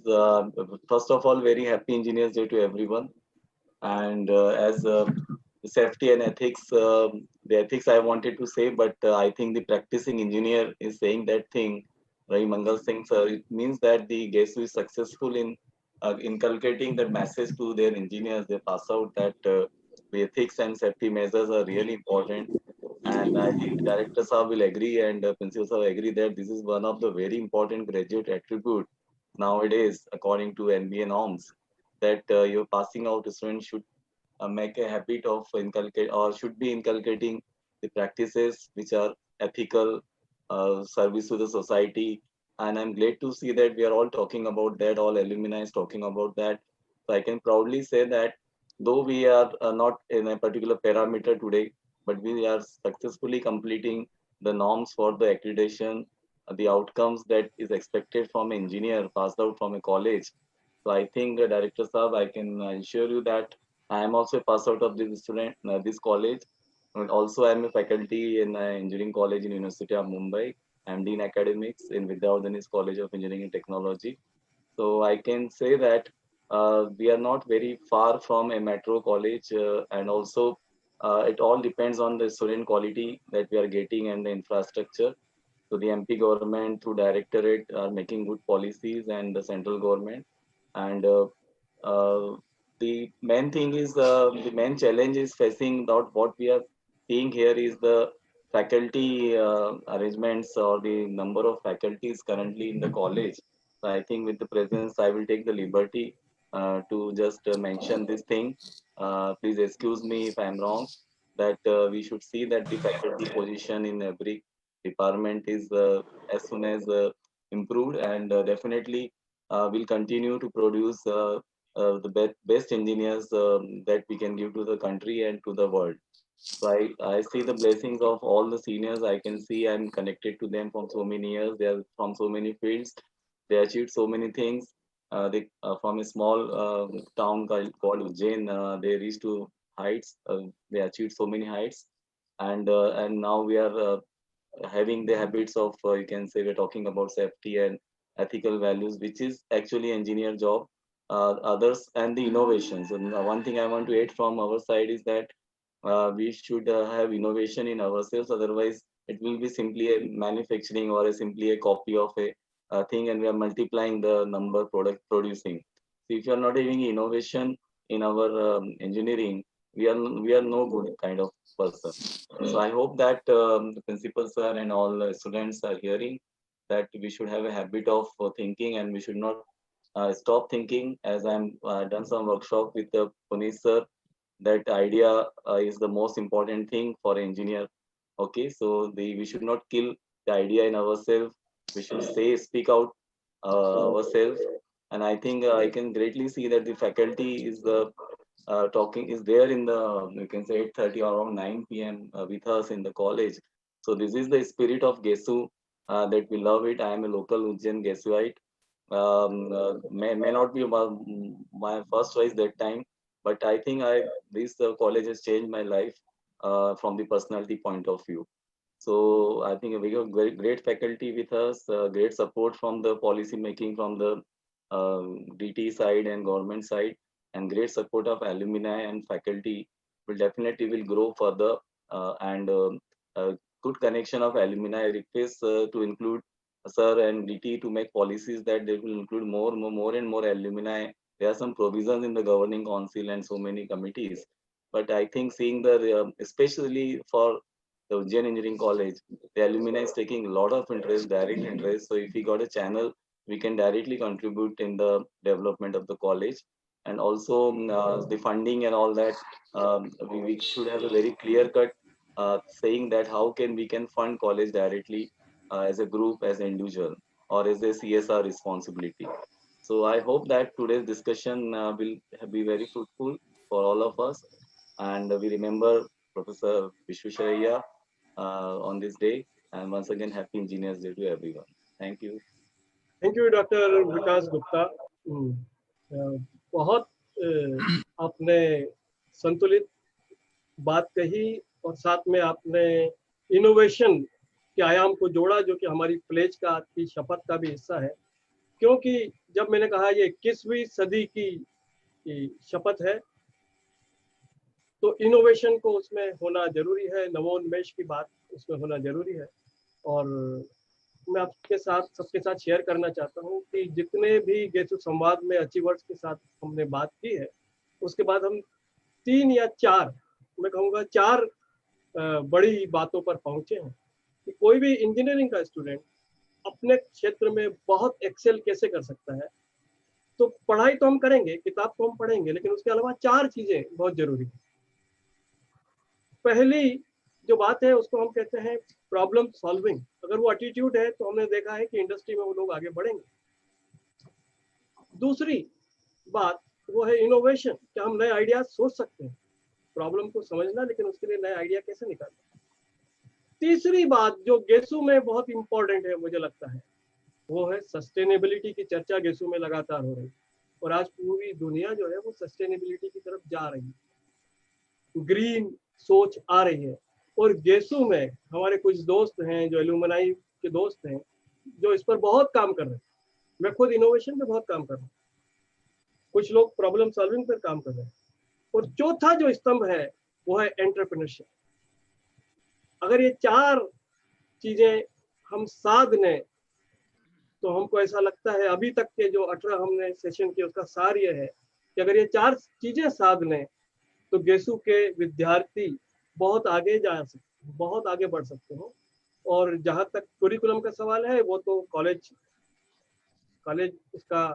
first of all very happy Engineers Day to everyone. And as safety and ethics, the ethics I wanted to say, but I think the practicing engineer is saying that thing. Ravi Mangal Singh sir, it means that the GESU is successful in inculcating that message to their engineers. They pass out that the ethics and safety measures are really important. And I think Director Saab will agree, and Principal Saab agree that this is one of the very important graduate attribute nowadays, according to NBA norms, that your passing out students should make a habit of inculcate, or should be inculcating the practices which are ethical, service to the society. And I'm glad to see that we are all talking about that, all alumni is talking about that. So I can proudly say that though we are not in a particular parameter today, but we are successfully completing the norms for the accreditation, the outcomes that is expected from an engineer passed out from a college. So I think, Director Saab, I can assure you that I am also a pass out of this student, this college. And also, I am a faculty in engineering college in University of Mumbai. I am Dean Academics in Vidyavardhani's College of Engineering and Technology. So I can say that we are not very far from a metro college, and also it all depends on the student quality that we are getting and the infrastructure. So the MP government through directorate are making good policies, and the central government. And uh, the main thing is the main challenge is facing out what we are seeing here is the faculty arrangements, or the number of faculties currently in the college. So I think with the presence, I will take the liberty to just mention this thing. Please excuse me if I'm wrong. That we should see that the faculty position in every department is as soon as improved, and definitely will continue to produce the best engineers that we can give to the country and to the world. So I see the blessings of all the seniors. I can see I'm connected to them from so many years. They are from so many fields. They achieved so many things. They from a small town called Ujjain, they reached to heights. They achieved so many heights, and now we are having the habits of you can say we're talking about safety and ethical values, which is actually engineer job. Others and the innovations. And one thing I want to add from our side is that we should have innovation in ourselves. Otherwise, it will be simply a manufacturing or simply a copy of a thing, and we are multiplying the number product producing. So if you are not having innovation in our engineering, we are no good kind of person. So I hope that the principal sir and all students are hearing that we should have a habit of thinking, and we should not stop thinking. As I'm done some workshop with the Puneet sir, that idea is the most important thing for engineer. Okay, so we should not kill the idea in ourselves. We should speak out ourselves. And I think I can greatly see that the faculty is the talking is there in the you can say 8:30 or around 9 p.m. With us in the college. So this is the spirit of GESU that we love it. I am a local Ujjain GESUite. May not be my first choice that time, but I think this college has changed my life from the personality point of view. So I think we have very great faculty with us, great support from the policy making from the DT side and government side, and great support of alumni and faculty will definitely will grow further, and good connection of alumni. I request to include sir and DT to make policies that they will include more and more alumni. There are some provisions in the governing council and so many committees, but I think seeing the especially for the Ujjain Engineering College, the alumni is taking a lot of interest, direct interest. So if we got a channel, we can directly contribute in the development of the college, and also the funding and all that. We should have a very clear cut saying that how can we can fund college directly as a group, as an individual, or as a CSR responsibility. So I hope that today's discussion will be very fruitful for all of us, and we remember Professor Vishwesharayya on this day. And once again, Happy Engineers Day to everyone. Thank you. Thank you doctor Vikas Gupta. बहुत आपने संतुलित बात कही और साथ में आपने इनोवेशन के आयाम को जोड़ा, जो कि हमारी प्लेज की शपथ का भी हिस्सा है। क्योंकि जब मैंने कहा ये 21वीं सदी की शपथ है, तो इनोवेशन को उसमें होना जरूरी है, नवोन्मेष की बात उसमें होना जरूरी है। और मैं आपके साथ सबके साथ शेयर करना चाहता हूँ कि जितने भी गेसु संवाद में अचीवर्स के साथ हमने बात की है, उसके बाद हम 3 या 4, मैं कहूँगा 4 बड़ी बातों पर पहुँचे हैं कि कोई भी इंजीनियरिंग का स्टूडेंट अपने क्षेत्र में बहुत एक्सेल कैसे कर सकता है। तो पढ़ाई तो हम करेंगे, किताब तो हम पढ़ेंगे, लेकिन उसके अलावा 4 चीजें बहुत जरूरी है। पहली जो बात है उसको हम कहते हैं प्रॉब्लम सॉल्विंग। अगर वो एटीट्यूड है तो हमने देखा है कि इंडस्ट्री में वो लोग आगे बढ़ेंगे। दूसरी बात वो है इनोवेशन, क्या हम नए आइडिया सोच सकते हैं, प्रॉब्लम को समझना, लेकिन उसके लिए नए आइडिया कैसे निकालना। तीसरी बात जो गेसु में बहुत इंपॉर्टेंट है मुझे लगता है, वो है सस्टेनेबिलिटी की चर्चा गेसु में लगातार हो रही है, और आज पूरी दुनिया जो है वो सस्टेनेबिलिटी की तरफ जा रही है, ग्रीन सोच आ रही है। और गेसु में हमारे कुछ दोस्त हैं जो एलुमनाई के दोस्त हैं जो इस पर बहुत काम कर रहे हैं। मैं खुद इनोवेशन पे बहुत काम कर रहा हूँ, कुछ लोग प्रॉब्लम सॉल्विंग पर काम कर रहे हैं। और चौथा जो स्तंभ है वो है एंटरप्रेन्योरशिप। अगर ये 4 चीजें हम साध लें तो हमको ऐसा लगता है, अभी तक के जो 18 हमने सेशन किए उसका सार ये है कि अगर ये 4 चीजें साध लें तो गेसु के विद्यार्थी बहुत आगे जा सकते, बहुत आगे बढ़ सकते हो। और जहाँ तक कुरिकुलम का सवाल है, वो तो कॉलेज इसका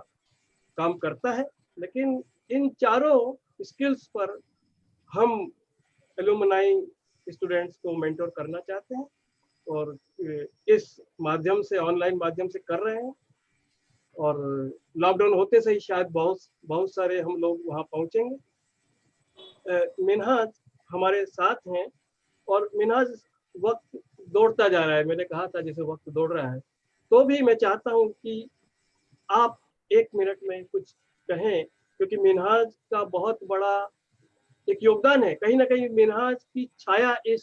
काम करता है, लेकिन इन 4 स्किल्स पर हम एलुमनाई स्टूडेंट्स को मेंटोर करना चाहते हैं, और इस माध्यम से, ऑनलाइन माध्यम से कर रहे हैं। और लॉकडाउन होते से ही शायद बहुत सारे हम लोग वहाँ पहुँचेंगे। मिनहाज हमारे साथ हैं, और मिनहाज वक्त दौड़ता जा रहा है, मैंने कहा था जैसे वक्त दौड़ रहा है, तो भी मैं चाहता हूं कि आप 1 मिनट में कुछ कहें, क्योंकि मिनहाज का बहुत बड़ा एक योगदान है। कहीं ना कहीं मिनहाज की छाया इस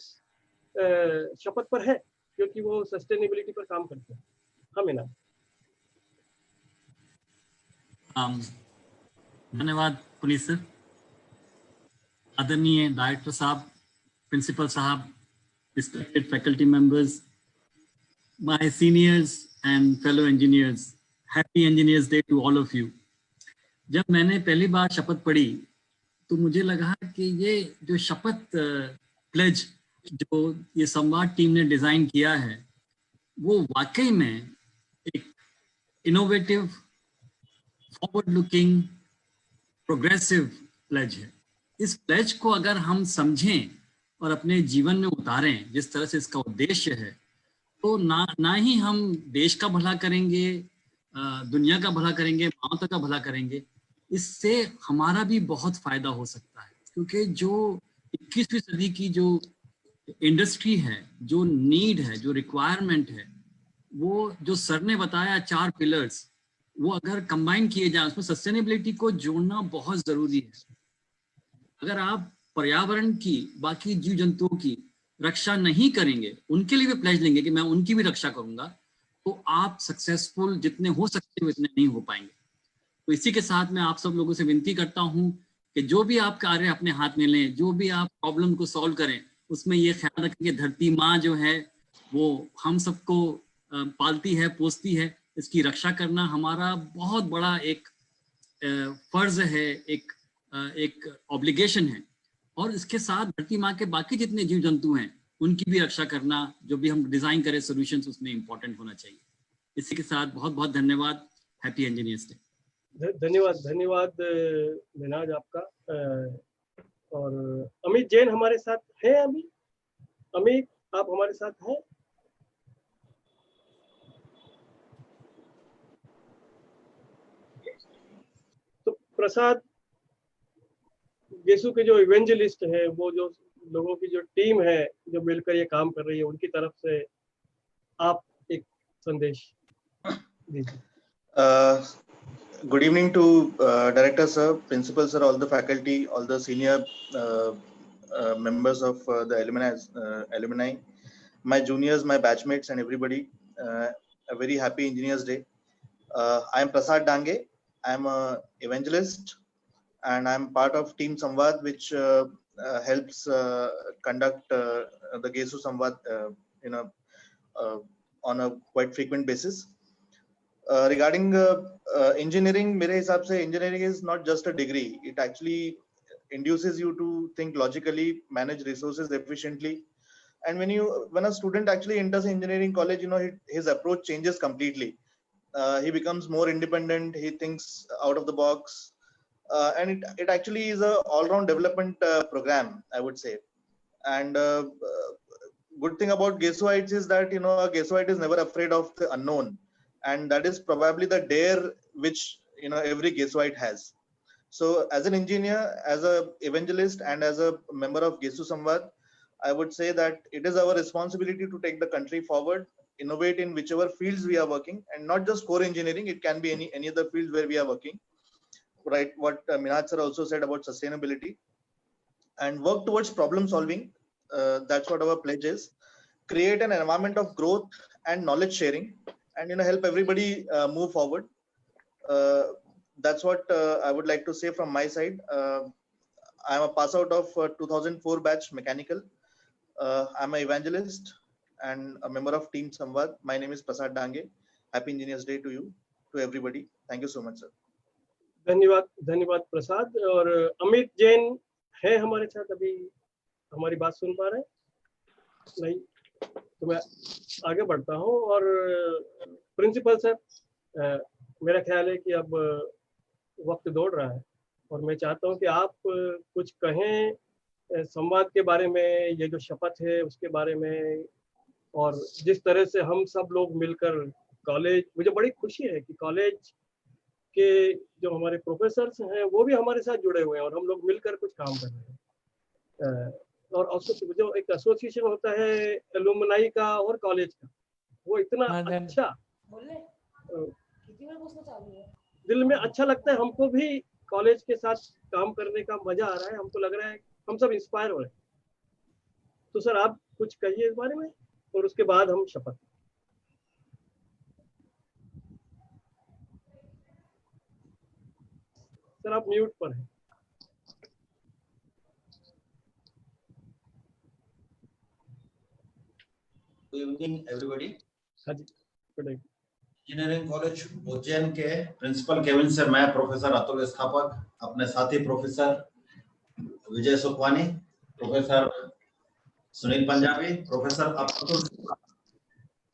शपथ पर है, क्योंकि वो सस्टेनेबिलिटी पर काम करते हैं। हाँ मिनहाज। धन्यवाद पुनीत सर। आदरणीय डायरेक्टर साहब, प्रिंसिपल साहब, respected faculty members, my seniors and fellow engineers, happy Engineers Day to all of you. जब मैंने पहली बार शपथ पढ़ी तो मुझे लगा कि ये जो शपथ प्लेज जो ये संवाद टीम ने डिजाइन किया है, वो वाकई में एक innovative, forward looking, progressive pledge है। इस प्लेज को अगर हम समझें और अपने जीवन में उतारें, जिस तरह से इसका उद्देश्य है, तो ना ही हम देश का भला करेंगे, दुनिया का भला करेंगे, मानवता का भला करेंगे, इससे हमारा भी बहुत फायदा हो सकता है। क्योंकि जो 21वीं सदी की जो इंडस्ट्री है, जो नीड है, जो रिक्वायरमेंट है, वो जो सर ने बताया 4 पिलर्स, वो अगर कंबाइन किए जाए, उसमें सस्टेनेबिलिटी को जोड़ना बहुत जरूरी है। अगर आप पर्यावरण की, बाकी जीव जंतुओं की रक्षा नहीं करेंगे, उनके लिए भी प्लेज लेंगे कि मैं उनकी भी रक्षा करूंगा, तो आप सक्सेसफुल जितने हो सकते हो इतने नहीं हो पाएंगे। तो इसी के साथ मैं आप सब लोगों से विनती करता हूं कि जो भी आप कार्य अपने हाथ में लें, जो भी आप प्रॉब्लम को सॉल्व करें, उसमें ये ख्याल रखें कि धरती माँ जो है वो हम सबको पालती है, पोसती है, इसकी रक्षा करना हमारा बहुत बड़ा एक फर्ज है, एक ऑब्लिगेशन है। और इसके साथ धरती माँ के बाकी जितने जीव जंतु हैं उनकी भी रक्षा करना, जो भी हम डिजाइन करें सॉल्यूशंस, उसमें इंपॉर्टेंट होना चाहिए। इसी के साथ बहुत बहुत धन्यवाद। Happy engineers day. धन्यवाद मिनाज आपका। और अमित जैन हमारे साथ हैं अभी। अमित, आप हमारे साथ हैं? तो प्रसाद, गेसू के जो इवेंजलिस्ट है, वो जो लोगों की जो टीम है जो मिलकर ये काम कर रही है, उनकी तरफ से आप एक संदेश दीजिए। Good evening to Director Sir, Principal Sir, all the faculty, all the senior members of the alumni, my juniors, my batchmates, and everybody. A very happy Engineers Day. I am Prasad Dange. I am an evangelist, and I am part of Team Samvad, which helps conduct the GESU Samvad, on a quite frequent basis. Regarding engineering, मेरे हिसाब से engineering is not just a degree. It actually induces you to think logically, manage resources efficiently. And when a student actually enters engineering college, his approach changes completely. He becomes more independent. He thinks out of the box, and it actually is a all-round development program, I would say. And good thing about GESUites is that a GESUite is never afraid of the unknown. And that is probably the dare which every GESUite has. So as an engineer, as an evangelist, and as a member of GESU Samvad, I would say that it is our responsibility to take the country forward, innovate in whichever fields we are working, and not just core engineering. It can be any other field where we are working. Right? What Minhaj sir also said about sustainability, and work towards problem solving. That's what our pledge is. Create an environment of growth and knowledge sharing, and help everybody move forward. That's what I would like to say from my side. I'm a pass out of 2004 batch mechanical. I'm an evangelist and a member of Team Samvad. My name is Prasad Dange. Happy Engineers Day to you, to everybody. Thank you so much, sir. धन्यवाद प्रसाद। और अमित जैन है हमारे साथ, अभी हमारी बात सुन पा रहे हैं? नहीं, तो मैं आगे बढ़ता हूँ। और प्रिंसिपल सर, मेरा ख्याल है कि अब वक्त दौड़ रहा है और मैं चाहता हूँ कि आप कुछ कहें संवाद के बारे में, ये जो शपथ है उसके बारे में, और जिस तरह से हम सब लोग मिलकर कॉलेज, मुझे बड़ी खुशी है कि कॉलेज के जो हमारे प्रोफेसर्स हैं वो भी हमारे साथ जुड़े हुए हैं और हम लोग मिलकर कुछ काम कर रहे हैं। और जो एक एसोसिएशन होता है एलुमनाई का और कॉलेज का, वो इतना अच्छा दिल में अच्छा लगता है। हमको भी कॉलेज के साथ काम करने का मजा आ रहा है, हमको लग रहा है हम सब इंस्पायर हो रहे हैं। तो सर आप कुछ कहिए इस बारे में और उसके बाद हम शपथ। सर आप म्यूट पर हैं। Good evening everybody. हाँ जी, good evening. Engineering college Ujjain के प्रिंसिपल केबिन से मैं प्रोफेसर अतुल स्थापक, अपने साथी प्रोफेसर विजय सुखवानी, प्रोफेसर सुनील पंजाबी, प्रोफेसर अतुल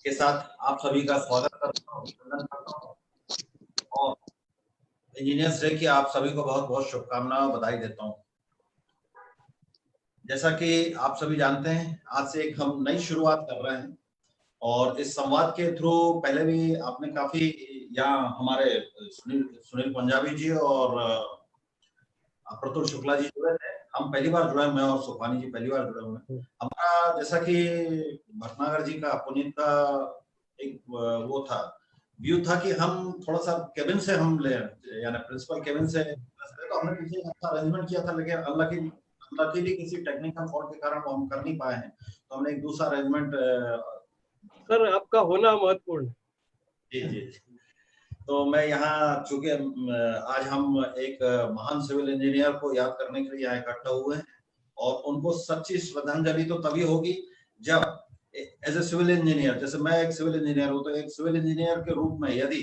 के साथ आप सभी का स्वागत करता हूँ और इंजीनियर्स डे की आप सभी को बहुत बहुत शुभकामनाएं, बधाई देता हूँ। जैसा कि आप सभी जानते हैं, आज से एक हम नई शुरुआत कर रहे हैं और इस संवाद के थ्रू पहले भी आपने काफी, यहाँ हमारे सुनील पंजाबी जी और प्रतुल शुक्ला जी जुड़े थे, हम पहली बार जुड़े, मैं और सुखवानी जी पहली बार जुड़े हुए हैं। हमारा जैसा कि भटनागर जी का, पुनीत का एक वो था, व्यू था कि हम थोड़ा सा केबिन से हम ले, यानी प्रिंसिपल केबिन से, तो हमने पीछे अच्छा अरेंजमेंट किया था, लेकिन अनलकीली किसी टेक्निकल फॉल्ट के कारण वो हम कर नहीं पाए हैं, तो हमने एक दूसरा अरेंजमेंट। सर आपका होना महत्वपूर्ण। जी जी। तो मैं यहाँ, चूंकि आज हम एक महान सिविल इंजीनियर को याद करने के लिए यहाँ इकट्ठा हुए हैं और उनको सच्ची श्रद्धांजलि तो तभी होगी जब एज ए सिविल इंजीनियर, जैसे मैं एक सिविल इंजीनियर हूँ, तो एक सिविल इंजीनियर के रूप में यदि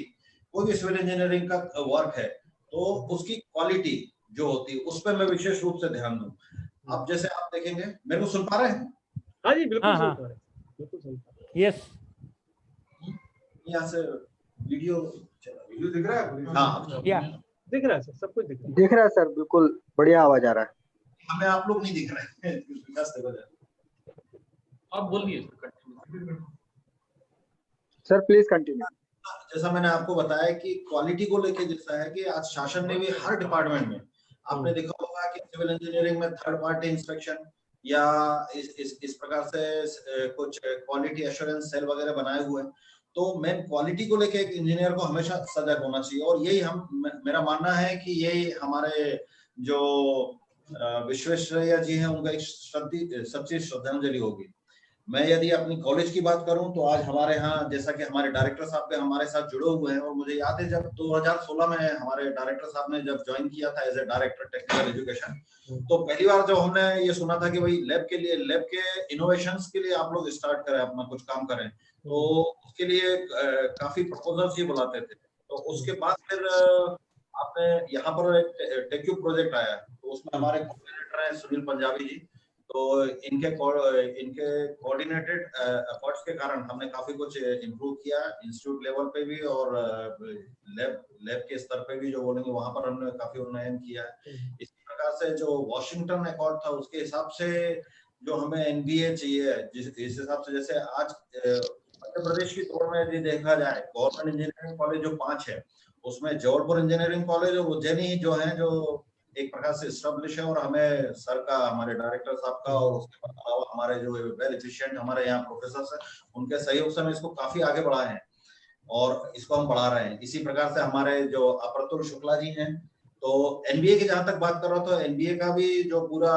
कोई भी सिविल इंजीनियरिंग का वर्क है तो उसकी क्वालिटी जो होती है उस पर मैं विशेष रूप से ध्यान दूं। अब जैसे आप देखेंगे, मेरे को सुन पा रहे हैं? हाँ जी, बिल्कुल सुन हाँ। पा रहे हैं, बिल्कुल सुन पा रहे हैं। यस, यहाँ से वीडियो दिख रहा है? हाँ, या दिख रहा है सर, सब कुछ दिख रहा है। दिख रहा है सर, बिल्कुल बढ़िया आवाज आ रहा है। हमें आप लोग नहीं दिख रहे हैं। आप बोलिए सर प्लीज कंटिन्यू। जैसा मैंने आपको बताया कि क्वालिटी को लेके जैसा है कि आज शासन ने भी हर डिपार्टमेंट में, आपने देखा होगा कि सिविल इंजीनियरिंग में थर्ड पार्टी इंस्पेक्शन या इस प्रकार से कुछ क्वालिटी एश्योरेंस सेल वगैरह बनाए हुए हैं। तो मेन क्वालिटी को लेके एक इंजीनियर को हमेशा सजग होना चाहिए, और यही मेरा मानना है कि यही हमारे जो विश्वेश्वरैया जी हैं उनका एक सच्ची श्रद्धांजलि होगी। मैं यदि अपनी कॉलेज की बात करूं तो आज हमारे यहाँ, जैसा कि हमारे डायरेक्टर साहब के हमारे साथ जुड़े हुए हैं, और मुझे याद है जब 2016 में हमारे डायरेक्टर साहब ने जब ज्वाइन किया था as a director technical education, तो पहली बार जब हमने ये सुना था कि भाई लैब के इनोवेशंस के लिए आप लोग स्टार्ट करें, अपना कुछ काम करें, तो उसके लिए काफी प्रपोजल्स ये बुलाते थे। तो उसके बाद फिर आपने यहाँ पर एक टेक्यू प्रोजेक्ट आया, तो उसमें हमारे कोऑर्डिनेटर हैं सुनील पंजाबी जी। तो इनके कोऑर्डिनेटेड एफर्ट्स के कारण हमने काफी कुछ इम्प्रूव किया इंस्टीट्यूट लेवल पे भी, और लैब के स्तर पे भी जो बोलेंगे वहां पर हमने काफी उन्नयन किया है। इसी प्रकार से जो वॉशिंगटन अकॉर्ड था उसके हिसाब से जो हमें एनबीए चाहिए, जिस हिसाब से जैसे आज मध्य प्रदेश की तौर में यदि देखा जाए, गवर्नमेंट इंजीनियरिंग कॉलेज जो 5 है उसमें जबलपुर इंजीनियरिंग कॉलेज और उज्जैनी जो है जो एक प्रकार से एस्टेब्लिश है, और हमें सर का, हमारे डायरेक्टर साहब का, और उसके अलावा हमारे जो वेल एफिशिएंट हमारे यहाँ प्रोफेसर हैं उनके सहयोग से हम इसको काफी आगे बढ़ाए हैं और इसको हम बढ़ा रहे हैं। इसी प्रकार से हमारे जो अप्रतुल शुक्ला जी हैं, तो एनबीए की जहां तक बात कर रहा हूं तो एनबीए का भी जो पूरा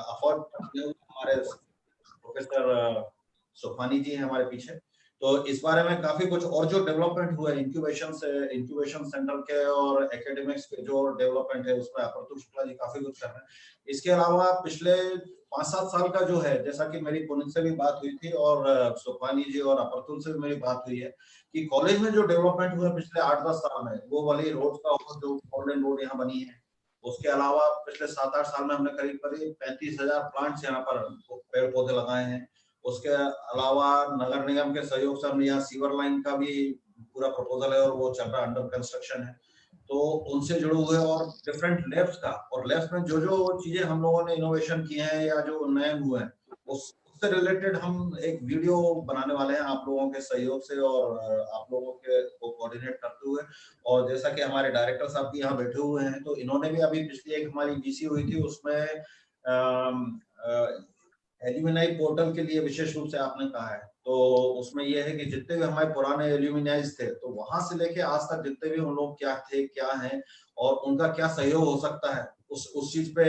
अफोर्ड हमारे प्रोफेसर सुफानी जी हैं हमारे पीछे। तो इस बारे में काफी कुछ और जो डेवलपमेंट हुआ है इंक्यूबेशन सेंटर के और एकेडमिक्स के जो डेवलपमेंट है उसमें अप्रतुल शुक्ला जी काफी कुछ कर रहे हैं। इसके अलावा पिछले 5-7 साल का जो है, जैसा कि मेरी पुनित से भी बात हुई थी और सुफानी जी और अप्रतुल से भी मेरी बात हुई है कि कॉलेज में जो डेवलपमेंट हुआ पिछले 8-10 साल में, वो वाली रोड का जो गोल्डन रोड यहाँ बनी है, उसके अलावा पिछले 7-8 साल में हमने करीब 35,000 प्लांट्स यहाँ पर पेड़ पौधे लगाए हैं। उसके अलावा नगर निगम के सहयोग से हमने यहाँ सीवर लाइन का भी पूरा प्रपोजल है और वो चल रहा है, अंडर कंस्ट्रक्शन है। तो उनसे जुड़े हुए और डिफरेंट लैब्स का, और लैब्स में जो जो चीजें हम लोगों ने इनोवेशन किए हैं या जो उन्नयन हुए हैं उससे रिलेटेड हम एक वीडियो बनाने वाले हैं आप लोगों के सहयोग से और आप लोगों के को कोऑर्डिनेट करते हुए। और जैसा कि हमारे डायरेक्टर साहब भी यहाँ बैठे हुए हैं, तो इन्होंने भी अभी पिछली एक हमारी बीसी हुई थी उसमें एल्यूमिनाई पोर्टल के लिए विशेष रूप से आपने कहा है। तो उसमें यह है कि जितने भी हमारे पुराने एल्यूमिनाइज थे, तो वहां से लेके आज तक जितने भी उन लोग क्या थे, क्या हैं और उनका क्या सहयोग हो सकता है, उस चीज पे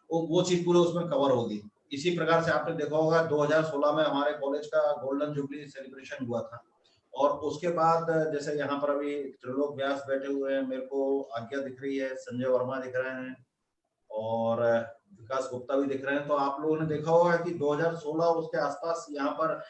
वो चीज पूरे उसमें कवर होगी। इसी प्रकार से आपने देखा होगा 2016 में हमारे कॉलेज का गोल्डन जुबली सेलिब्रेशन हुआ था, और उसके बाद जैसे यहाँ पर अभी त्रिलोक व्यास बैठे हुए हैं, मेरे को आज्ञा दिख रही है, संजय वर्मा दिख रहे हैं और विकास गुप्ता भी दिख रहे हैं। तो आप लोगों ने देखा होगा कि 2016 उसके आसपास यहाँ पर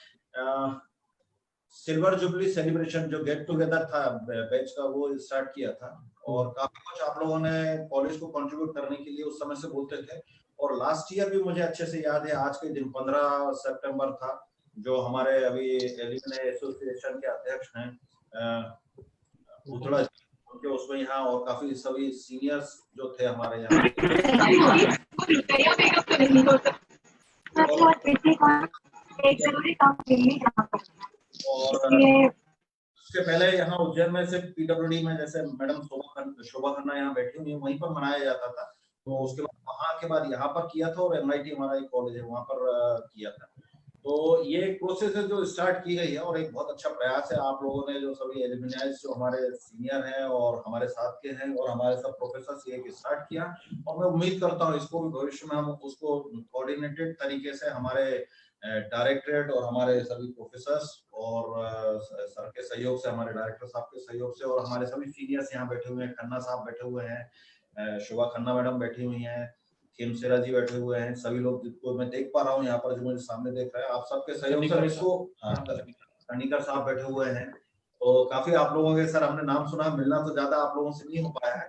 सिल्वर जुबली सेलिब्रेशन जो गेट टुगेदर था बैच का, वो स्टार्ट किया था और काफी कुछ आप लोगों ने कॉलेज को कंट्रीब्यूट करने के लिए उस समय से बोलते थे। और लास्ट ईयर भी मुझे अच्छे से याद है, आज के दिन 15 सितंबर था, जो हमारे अभी एल्यूमिनाई एसोसिएशन के अध्यक्ष हैं उथड़ा उनके उसमें यहाँ और काफी सभी सीनियर्स जो थे हमारे यहाँ और उसके पहले यहाँ उज्जैन में से पीडब्ल्यूडी में जैसे मैडम शोभा खन्ना यहाँ बैठी हुई है, वहीं पर मनाया जाता था। तो उसके बाद वहाँ के बाद यहाँ पर किया था और एमआईटी हमारा एक कॉलेज है वहाँ पर किया था। तो ये एक प्रोसेस है जो स्टार्ट की गई है और एक बहुत अच्छा प्रयास है। आप लोगों ने जो सभी एल्यूमिनाइज जो हमारे सीनियर हैं और हमारे साथ के हैं और हमारे सब प्रोफेसर ये स्टार्ट किया, और मैं उम्मीद करता हूँ इसको भी भविष्य में हम उसको कोऑर्डिनेटेड तरीके से हमारे डायरेक्टरेट और हमारे सभी प्रोफेसर्स और सर के सहयोग से, हमारे डायरेक्टर साहब के सहयोग से और हमारे सभी सीनियर्स यहाँ बैठे हुए हैं, खन्ना साहब बैठे हुए हैं, शोभा खन्ना मैडम बैठी हुई हैं, खेमसेरा जी बैठे हुए हैं, सभी लोग जिनको मैं देख पा रहा हूँ यहाँ पर, जो मुझे सामने देख रहे हैं, आप सबके सहयोग से इसको, कनिकर साहब बैठे हुए हैं। तो काफी आप लोगों के सर हमने नाम सुना, मिलना तो ज्यादा आप लोगों से नहीं हो पाया है,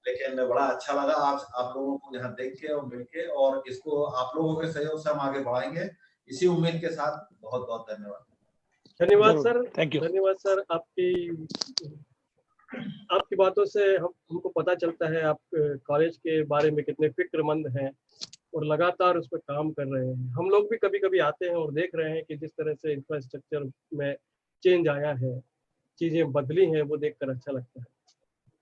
लेकिन बड़ा अच्छा लगा आज आप लोगों को यहाँ देख के और मिल के, और इसको आप लोगों के सहयोग से हम आगे बढ़ाएंगे इसी उम्मीद के साथ। बहुत बहुत धन्यवाद। धन्यवाद सर, थैंक यू। धन्यवाद सर। आपकी बातों से हमको पता चलता है आप कॉलेज के बारे में कितने फिक्रमंद हैं और लगातार उस पर काम कर रहे हैं। हम लोग भी कभी कभी आते हैं और देख रहे हैं कि जिस तरह से इंफ्रास्ट्रक्चर में चेंज आया है, चीज़ें बदली हैं, वो देखकर अच्छा लगता है।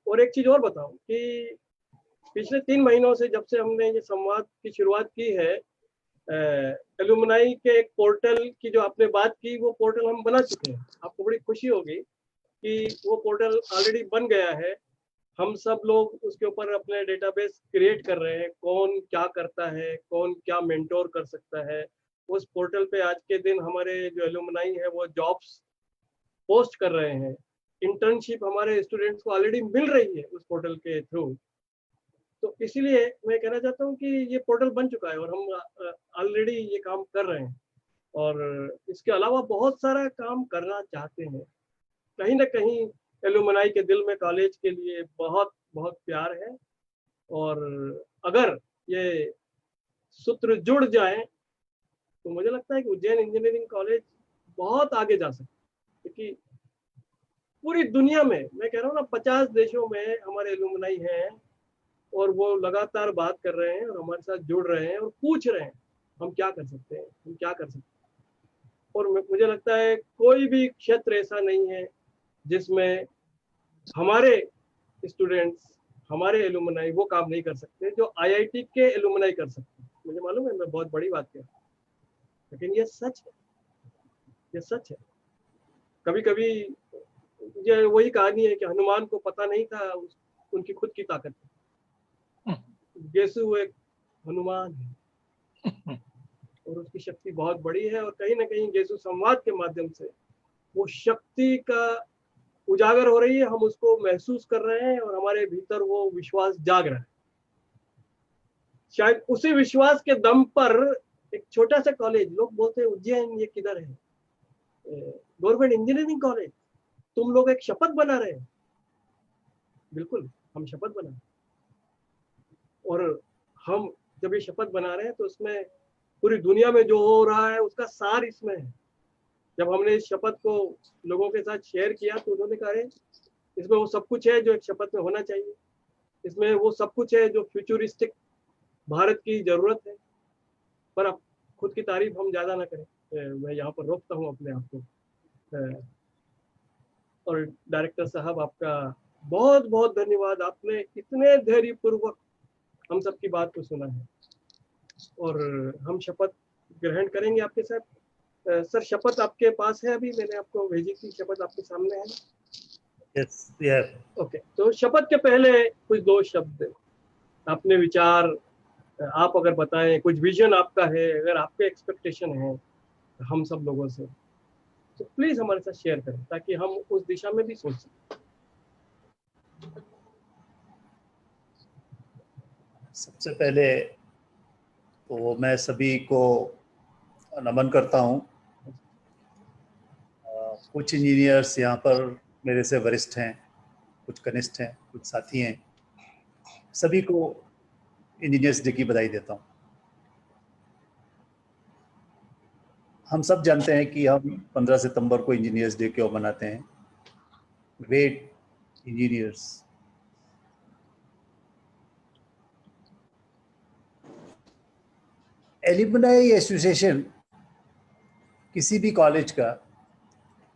और एक चीज़ और बताऊं कि पिछले 3 महीनों से जब से हमने ये संवाद की शुरुआत की है, एलुमनाई के एक पोर्टल की जो आपने बात की, वो पोर्टल हम बना चुके हैं। आपको बड़ी खुशी होगी कि वो पोर्टल ऑलरेडी बन गया है। हम सब लोग उसके ऊपर अपने डेटाबेस क्रिएट कर रहे हैं, कौन क्या करता है, कौन क्या मेंटोर कर सकता है। उस पोर्टल पे आज के दिन हमारे जो एलुमनाई है वो जॉब्स पोस्ट कर रहे हैं। इंटर्नशिप हमारे स्टूडेंट्स को ऑलरेडी मिल रही है उस पोर्टल के थ्रू। तो इसीलिए मैं कहना चाहता हूँ कि ये पोर्टल बन चुका है और हम ऑलरेडी ये काम कर रहे हैं, और इसके अलावा बहुत सारा काम करना चाहते हैं। कहीं ना कहीं एलुमनाई के दिल में कॉलेज के लिए बहुत बहुत प्यार है, और अगर ये सूत्र जुड़ जाए तो मुझे लगता है कि उज्जैन इंजीनियरिंग कॉलेज बहुत आगे जा सकता है। क्योंकि पूरी दुनिया में, मैं कह रहा हूँ ना, 50 देशों में हमारे एलुमनाई हैं और वो लगातार बात कर रहे हैं और हमारे साथ जुड़ रहे हैं और पूछ रहे हैं हम क्या कर सकते हैं, हम क्या कर सकते हैं। और मुझे लगता है कोई भी क्षेत्र ऐसा नहीं है जिसमें हमारे स्टूडेंट्स, हमारे एलुमनाई वो काम नहीं कर सकते जो आईआईटी के एलुमनाई कर सकते हैं। मुझे मालूम है मैं बहुत बड़ी बात कह रहा हूँ, लेकिन ये सच है, ये सच है। कभी कभी ये वही कहानी है कि हनुमान को पता नहीं था उनकी खुद की ताकत। गेसु एक हनुमान है और उसकी शक्ति बहुत बड़ी है, और कहीं ना कहीं गेसु संवाद के माध्यम से वो शक्ति का उजागर हो रही है, हम उसको महसूस कर रहे हैं और हमारे भीतर वो विश्वास जाग रहा है। शायद उसी विश्वास के दम पर एक छोटा सा कॉलेज, लोग बोलते हैं उज्जैन ये किधर है, गवर्नमेंट इंजीनियरिंग कॉलेज, तुम लोग एक शपथ बना रहे हैं। बिल्कुल हम शपथ बना रहे हैं, और हम जब ये शपथ बना रहे हैं तो उसमें पूरी दुनिया में जो हो रहा है उसका सार इसमें है। जब हमने इस शपथ को लोगों के साथ शेयर किया तो उन्होंने कहा इसमें वो सब कुछ है जो एक शपथ में होना चाहिए, इसमें वो सब कुछ है जो फ्यूचरिस्टिक भारत की जरूरत है। पर अब खुद की तारीफ हम ज्यादा ना करें, मैं यहाँ पर रोकता हूँ अपने आप को। और डायरेक्टर साहब आपका बहुत बहुत धन्यवाद, आपने इतने धैर्यपूर्वक हम सबकी बात को सुना है, और हम शपथ ग्रहण करेंगे आपके साथ। सर शपथ आपके पास है, अभी मैंने आपको भेजी थी, शपथ आपके सामने है। Yes, yes. ओके, तो शपथ के पहले कुछ 2 शब्द अपने विचार आप अगर बताएं, कुछ विजन आपका है, अगर आपके एक्सपेक्टेशन है हम सब लोगों से, तो प्लीज हमारे साथ शेयर करें ताकि हम उस दिशा में भी सोच सकें। सबसे पहले तो मैं सभी को नमन करता हूँ। कुछ इंजीनियर्स यहाँ पर मेरे से वरिष्ठ हैं, कुछ कनिष्ठ हैं, कुछ साथी हैं, सभी को इंजीनियर्स डे की बधाई देता हूँ। हम सब जानते हैं कि हम 15 सितंबर को इंजीनियर्स डे क्यों मनाते हैं। ग्रेट इंजीनियर्स, एलुमनाई एसोसिएशन किसी भी कॉलेज का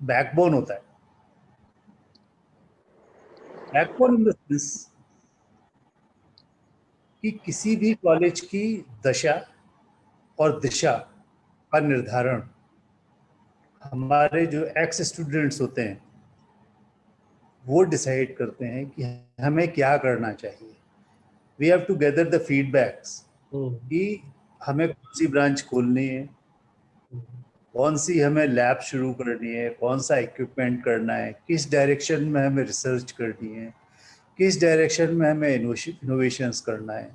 बैकबोन होता है। बैकबोन इन द सेंस कि किसी भी कॉलेज की दशा और दिशा का निर्धारण हमारे जो एक्स स्टूडेंट्स होते हैं वो डिसाइड करते हैं कि हमें क्या करना चाहिए। We have to gather the feedbacks कि हमें कौन सी ब्रांच खोलनी है, कौन सी हमें लैब शुरू करनी है, कौन सा इक्विपमेंट करना है, किस डायरेक्शन में हमें रिसर्च करनी है, किस डायरेक्शन में हमें इनोवेशंस करना है।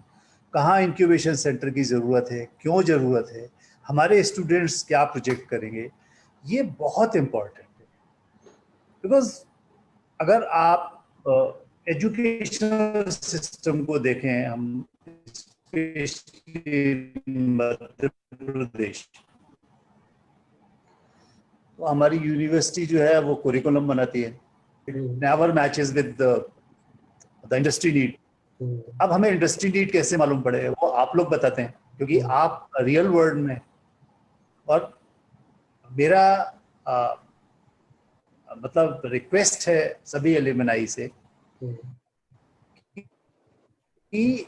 कहाँ इंक्यूबेशन सेंटर की ज़रूरत है, क्यों ज़रूरत है, हमारे स्टूडेंट्स क्या प्रोजेक्ट करेंगे, ये बहुत इम्पोर्टेंट है। बिकॉज अगर आप एजुकेशनल सिस्टम को देखें, हम मध्य प्रदेश, तो हमारी यूनिवर्सिटी जो है वो कुरिकुलम बनाती है, never matches with the industry need. अब हमें इंडस्ट्री नीड कैसे मालूम पड़े, वो आप लोग बताते हैं, क्योंकि आप रियल वर्ल्ड में। और मेरा मतलब रिक्वेस्ट है सभी एलुमनाई से कि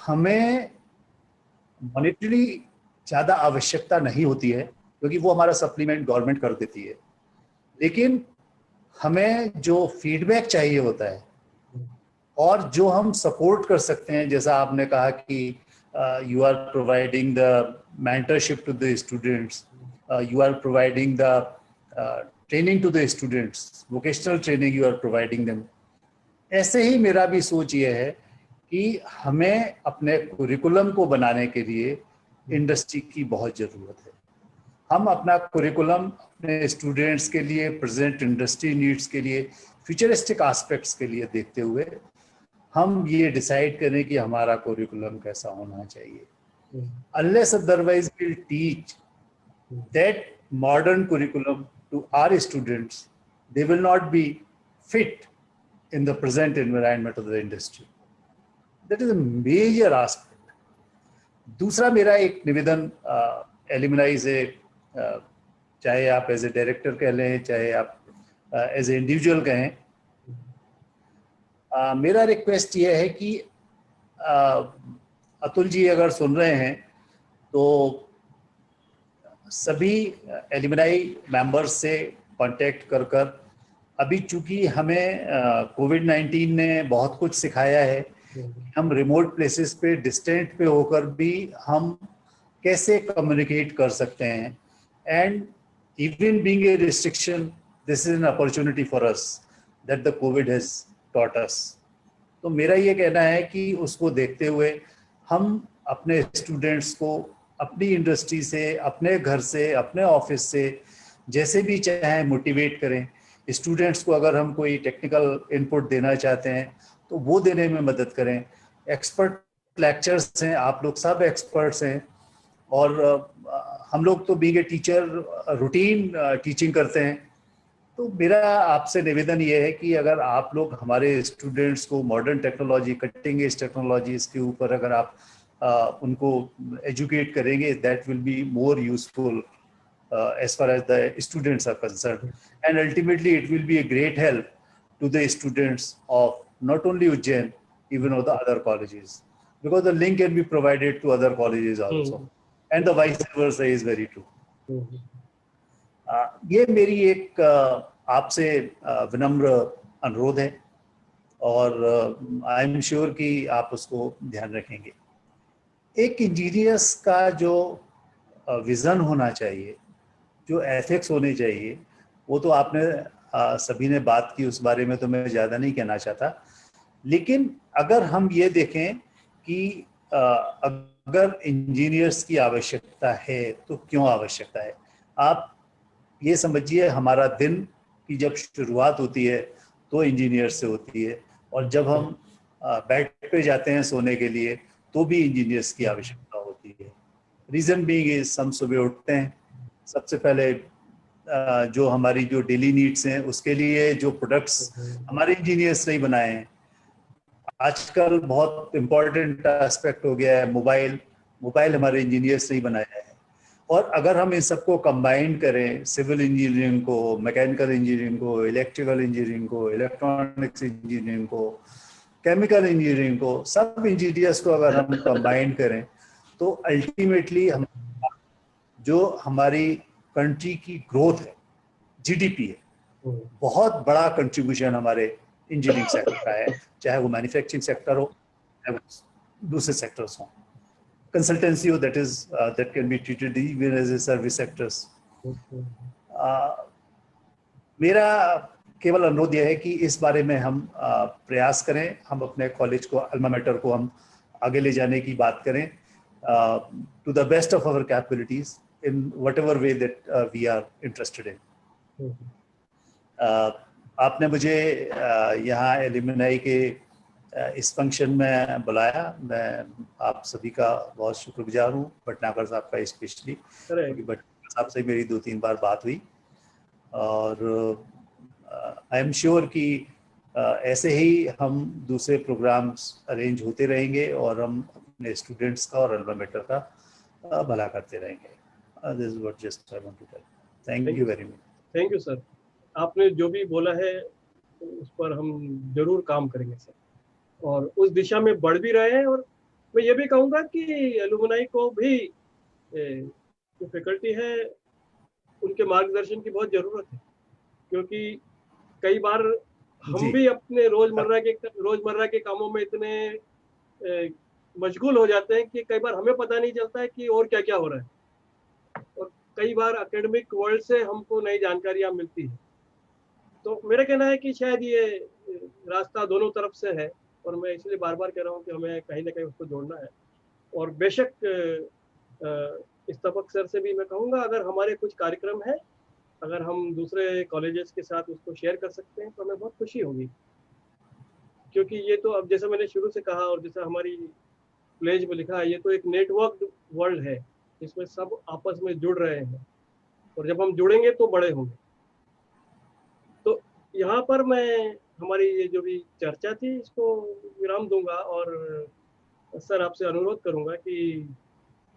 हमें मॉनेटरी ज़्यादा आवश्यकता नहीं होती है, क्योंकि वो हमारा सप्लीमेंट गवर्नमेंट कर देती है, लेकिन हमें जो फीडबैक चाहिए होता है और जो हम सपोर्ट कर सकते हैं, जैसा आपने कहा कि you are providing the mentorship to the students, you are providing the training to the students, vocational training you are providing them. ऐसे ही मेरा भी सोच ये है कि हमें अपने कुरिकुलम को बनाने के लिए इंडस्ट्री की बहुत ज़रूरत है। हम अपना कुरिकुलम अपने स्टूडेंट्स के लिए, प्रेजेंट इंडस्ट्री नीड्स के लिए, फ्यूचरिस्टिक एस्पेक्ट्स के लिए देखते हुए हम ये डिसाइड करें कि हमारा कुरिकुलम कैसा होना चाहिए। Unless otherwise will teach that modern curriculum to our students, they will not be fit in the present environment of the industry. That is a major aspect. दूसरा मेरा एक निवेदन एलुमनाई से, चाहे आप एज ए डायरेक्टर कह लें, चाहे आप एज ए इंडिविजुअल कहें, मेरा रिक्वेस्ट ये है कि अतुल जी अगर सुन रहे हैं तो सभी एलुमनाई मेंबर्स से कांटेक्ट कर कर, अभी चूंकि हमें कोविड-19 ने बहुत कुछ सिखाया है, हम रिमोट प्लेसेस पे, डिस्टेंट पे होकर भी हम कैसे कम्युनिकेट कर सकते हैं, and even being a restriction, this is an opportunity for us that the Covid has taught us. तो मेरा ये कहना है कि उसको देखते हुए हम अपने स्टूडेंट्स को अपनी इंडस्ट्री से, अपने घर से, अपने ऑफिस से जैसे भी चाहे मोटिवेट करें। स्टूडेंट्स को अगर हम कोई टेक्निकल इनपुट देना चाहते हैं तो वो देने में मदद करें। एक्सपर्ट लेक्चर्स हैं, आप लोग सब एक्सपर्ट्स हैं, और हम लोग तो being a teacher routine teaching करते हैं। तो मेरा आपसे निवेदन ये है कि अगर आप लोग हमारे स्टूडेंट्स को modern technology, cutting edge technologies के ऊपर अगर आप उनको एजुकेट करेंगे, that will be more useful as far as the students are concerned, and ultimately it will be a great help to the students of not only Ujjain, even of the other colleges, because the link can be provided to other colleges also, and the vice versa is very true. ये मेरी एक आपसे विनम्र अनुरोध है, और आई एम श्योर कि आप उसको ध्यान रखेंगे। एक इंजीनियर्स का जो विजन होना चाहिए, जो एथिक्स होने चाहिए, वो तो आपने सभी ने बात की, उस बारे में तो मैं ज़्यादा नहीं कहना चाहता। लेकिन अगर हम ये देखें कि अगर इंजीनियर्स की आवश्यकता है तो क्यों आवश्यकता है, आप ये समझिए हमारा दिन की जब शुरुआत होती है तो इंजीनियर से होती है, और जब हम बेड पे जाते हैं सोने के लिए तो भी इंजीनियर्स की आवश्यकता होती है। रीज़न बीइंग इज, हम सुबह उठते हैं, सबसे पहले जो हमारी जो डेली नीड्स हैं उसके लिए जो प्रोडक्ट्स हमारे इंजीनियर्स ने बनाए हैं। आजकल बहुत इम्पोर्टेंट एस्पेक्ट हो गया है मोबाइल हमारे इंजीनियर्स ने बनाया है। और अगर हम इन सबको कंबाइन करें, सिविल इंजीनियरिंग को, मैकेनिकल इंजीनियरिंग को, इलेक्ट्रिकल इंजीनियरिंग को, इलेक्ट्रॉनिक्स इंजीनियरिंग को, केमिकल इंजीनियरिंग को, सब इंजीनियर्स को अगर हम कंबाइन करें तो अल्टीमेटली हम जो हमारी कंट्री की ग्रोथ है, जीडीपी है, बहुत बड़ा कंट्रीब्यूशन हमारे इंजीनियरिंग सेक्टर का है, चाहे वो मैन्युफैक्चरिंग सेक्टर हो, दूसरे सेक्टर्स हों, कंसल्टेंसी हो, that can be treated even as a service sectors. मेरा केवल अनुरोध यह है कि इस बारे में हम प्रयास करें, हम अपने कॉलेज को, अल्मा मैटर को हम आगे ले जाने की बात करें to the best of our capabilities in whatever way that we are interested in. आपने मुझे यहाँ एलिमनाई के इस फंक्शन में बुलाया, मैं आप सभी का बहुत शुक्रगुजार हूँ, भटनागर साहब का स्पेशली, क्योंकि भटनागर साहब से मेरी 2-3 बार बात हुई और आई एम श्योर कि ऐसे ही हम दूसरे प्रोग्राम्स अरेंज होते रहेंगे और हम अपने स्टूडेंट्स का और अल्मा मेटर का भला करते रहेंगे. This is what just I want to tell. Thank you very much. Thank you sir. आपने जो भी बोला है उस पर हम जरूर काम करेंगे सर, और उस दिशा में बढ़ भी रहे हैं. और मैं ये भी कहूँगा कि एलुमनाई को भी जो फैकल्टी है उनके मार्गदर्शन की बहुत ज़रूरत है, क्योंकि कई बार हम भी अपने रोजमर्रा के कामों में इतने मशगूल हो जाते हैं कि कई बार हमें पता नहीं चलता है कि और क्या क्या हो रहा है, और कई बार एकेडमिक वर्ल्ड से हमको नई जानकारियाँ मिलती है. तो मेरा कहना है कि शायद ये रास्ता दोनों तरफ से है, और मैं इसलिए बार बार कह रहा हूँ कि हमें कहीं ना कहीं उसको जोड़ना है. और बेशक इस्तफाक सर से भी मैं कहूँगा, अगर हमारे कुछ कार्यक्रम है, अगर हम दूसरे कॉलेजेस के साथ उसको शेयर कर सकते हैं तो हमें बहुत खुशी होगी, क्योंकि ये तो अब जैसा मैंने शुरू से कहा और जैसा हमारी प्लेज में लिखा है, ये तो एक नेटवर्क वर्ल्ड है जिसमें सब आपस में जुड़ रहे हैं, और जब हम जुड़ेंगे तो बड़े होंगे. तो यहाँ पर मैं हमारी ये जो भी चर्चा थी इसको विराम दूंगा, और सर आपसे अनुरोध करूंगा कि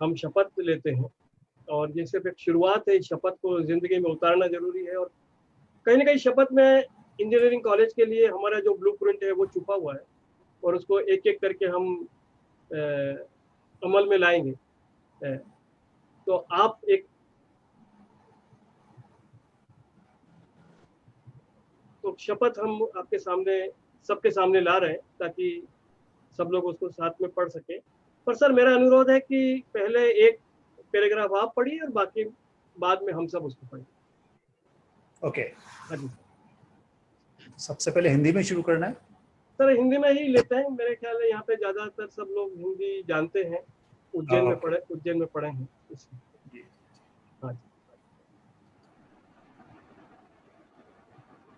हम शपथ लेते हैं, और ये सिर्फ एक शुरुआत है. इस शपथ को जिंदगी में उतारना जरूरी है, और कहीं ना कहीं शपथ में इंजीनियरिंग कॉलेज के लिए हमारा जो ब्लूप्रिंट है वो छुपा हुआ है, और उसको एक एक करके हम अमल में लाएंगे. तो आप एक तो शपथ हम आपके सामने सबके सामने ला रहे हैं ताकि सब लोग उसको साथ में पढ़ सके. पर सर मेरा अनुरोध है कि पहले एक पैराग्राफ आप पढ़िए और बाकी बाद में हम सब उसको पढ़ें. ओके. सबसे पहले हिंदी में शुरू करना है सर? हिंदी में ही लेते हैं. मेरे ख्याल है यहाँ पे ज्यादातर सब लोग हिंदी जानते हैं, उज्जैन में पढ़े हैं. हाँ.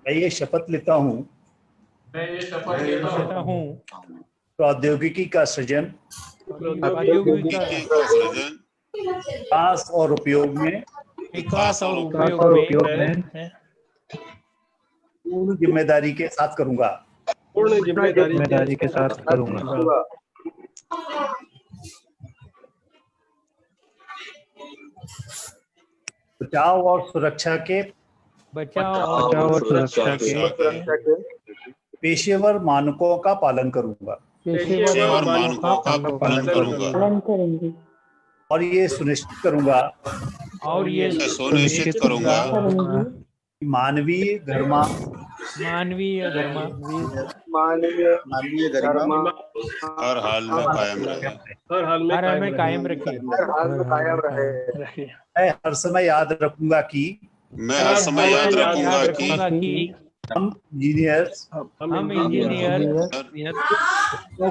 मैं ये शपथ लेता हूँ प्रौद्योगिकी का सृजन, विकास और उपयोग में पूर्ण जिम्मेदारी के साथ करूंगा. बचाव और सुरक्षा के पेशेवर मानकों का पालन करूंगा. और ये सुनिश्चित करूंगा मानवीय गरिमा हर हाल में कायम रहे. मैं हर समय याद रखूंगा कि हम इंजीनियर्स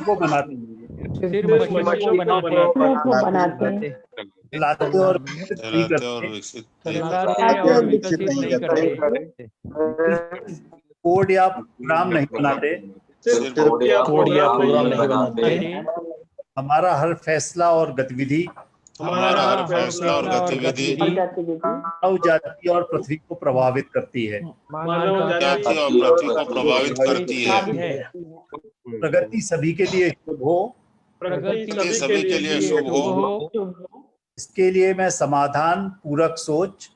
को बनाते हैं, लाते और विकसित नहीं करते. कोड या प्रोग्राम नहीं बनाते. हमारा हर फैसला और गतिविधि मानव जाति और पृथ्वी को प्रभावित करती है. प्रगति सभी के लिए शुभ हो. इसके लिए मैं समाधान पूरक सोच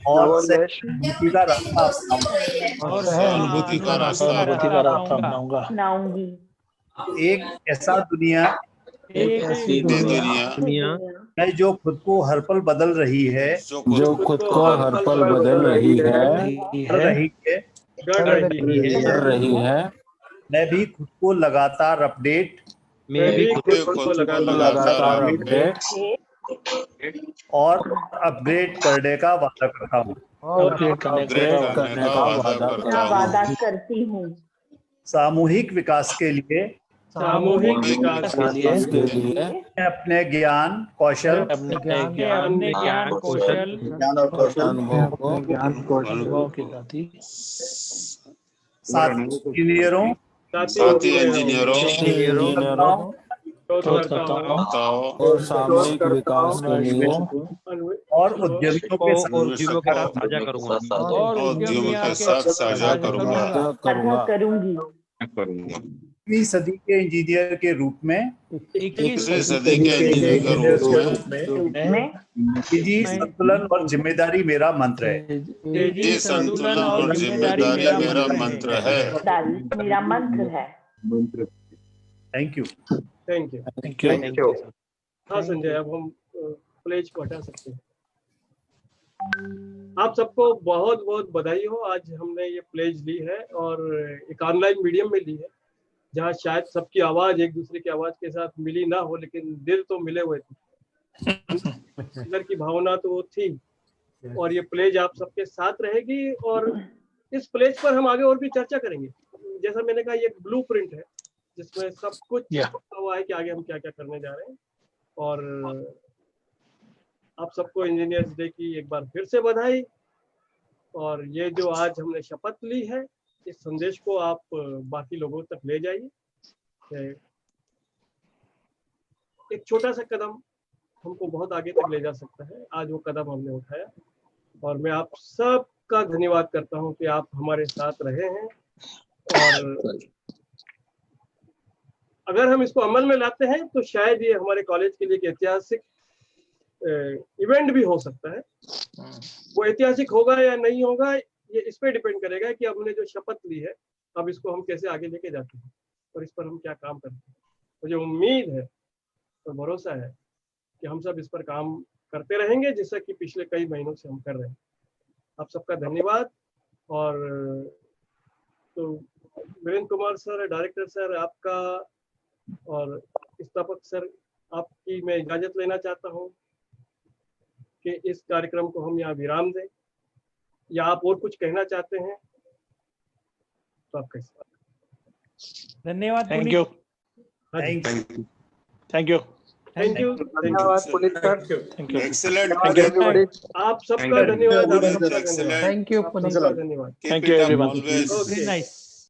और सहानुभूति का रास्ता अपनाऊंगा. एक ऐसा दुनिया में जो खुद को हर पल बदल रही है, मैं भी खुद को लगातार अपडेट और अपग्रेड करने का वादा करता हूँ. और अपग्रेड करने का वादा करती हूँ। सामूहिक विकास के लिए सामूहिक विकास के लिए मैं अपने ज्ञान कौशल अपने ज्ञान कौशल अनुभव के प्रति साथी इंजीनियरों शोधकर्ताओं और सामूहिक विकास के लिए और उद्यमियों के साथ साझा करूंगा और उद्यमियों के साथ साझा करूंगा करूंगी। 21वीं सदी के इंजीनियर के रूप में 21वीं सदी के इंजीनियर के रूप में तेजी, संतुलन और जिम्मेदारी मेरा मंत्र है। ये संतुलन और जिम्मेदारी मेरा मंत्र है। मेरा मंत्र है। Thank you. Thank you. Thank you. हाँ संजय, अब हम प्लेज को हटा सकते हैं। आप सबको बहुत बहुत बधाई हो। आज हमने ये प्लेज ली है और एक ऑनलाइन मीडियम में ली है, जहाँ शायद सबकी आवाज एक दूसरे की आवाज के साथ मिली ना हो, लेकिन दिल तो मिले हुए थे। अंदर की भावना तो वो थी। और ये प्लेज आप सबके साथ रहेगी और इस प्लेज पर हम आगे और भी चर्चा करेंगे। जैसा मैंने कहा, ये एक ब्लूप्रिंट है जिसमें सब कुछ लिखा हुआ है कि आगे हम क्या क्या करने जा रहे हैं। और आप सबको इंजीनियर्स डे की एक बार फिर से बधाई। और ये जो आज हमने शपथ ली है, इस संदेश को आप बाकी लोगों तक ले जाइए। एक छोटा सा कदम हमको बहुत आगे तक ले जा सकता है। आज वो कदम हमने उठाया और मैं आप सबका धन्यवाद करता हूं कि आप हमारे साथ रहे हैं। और अगर हम इसको अमल में लाते हैं तो शायद ये हमारे कॉलेज के लिए एक ऐतिहासिक इवेंट भी हो सकता है। वो ऐतिहासिक होगा या नहीं होगा, ये इस पे डिपेंड करेगा कि हमने जो शपथ ली है अब इसको हम कैसे आगे लेके जाते हैं और इस पर हम क्या काम करते हैं। मुझे उम्मीद है और भरोसा है कि हम सब इस पर काम करते रहेंगे, जैसा कि पिछले कई महीनों से हम कर रहे हैं। आप सबका धन्यवाद। और तो Virendra Kumar sir, director sir, आपका और स्थापक सर, आपकी मैं इजाजत लेना चाहता हूँ कि इस कार्यक्रम को हम यहाँ विराम दें, या आप और कुछ कहना चाहते हैं तो आप कैसे? धन्यवाद। Thank you. Thank you. धन्यवाद Puneet sir. Thank you. Excellent. आप सबका धन्यवाद। Thank you Puneet. धन्यवाद। Thank you everyone. Always. Very nice.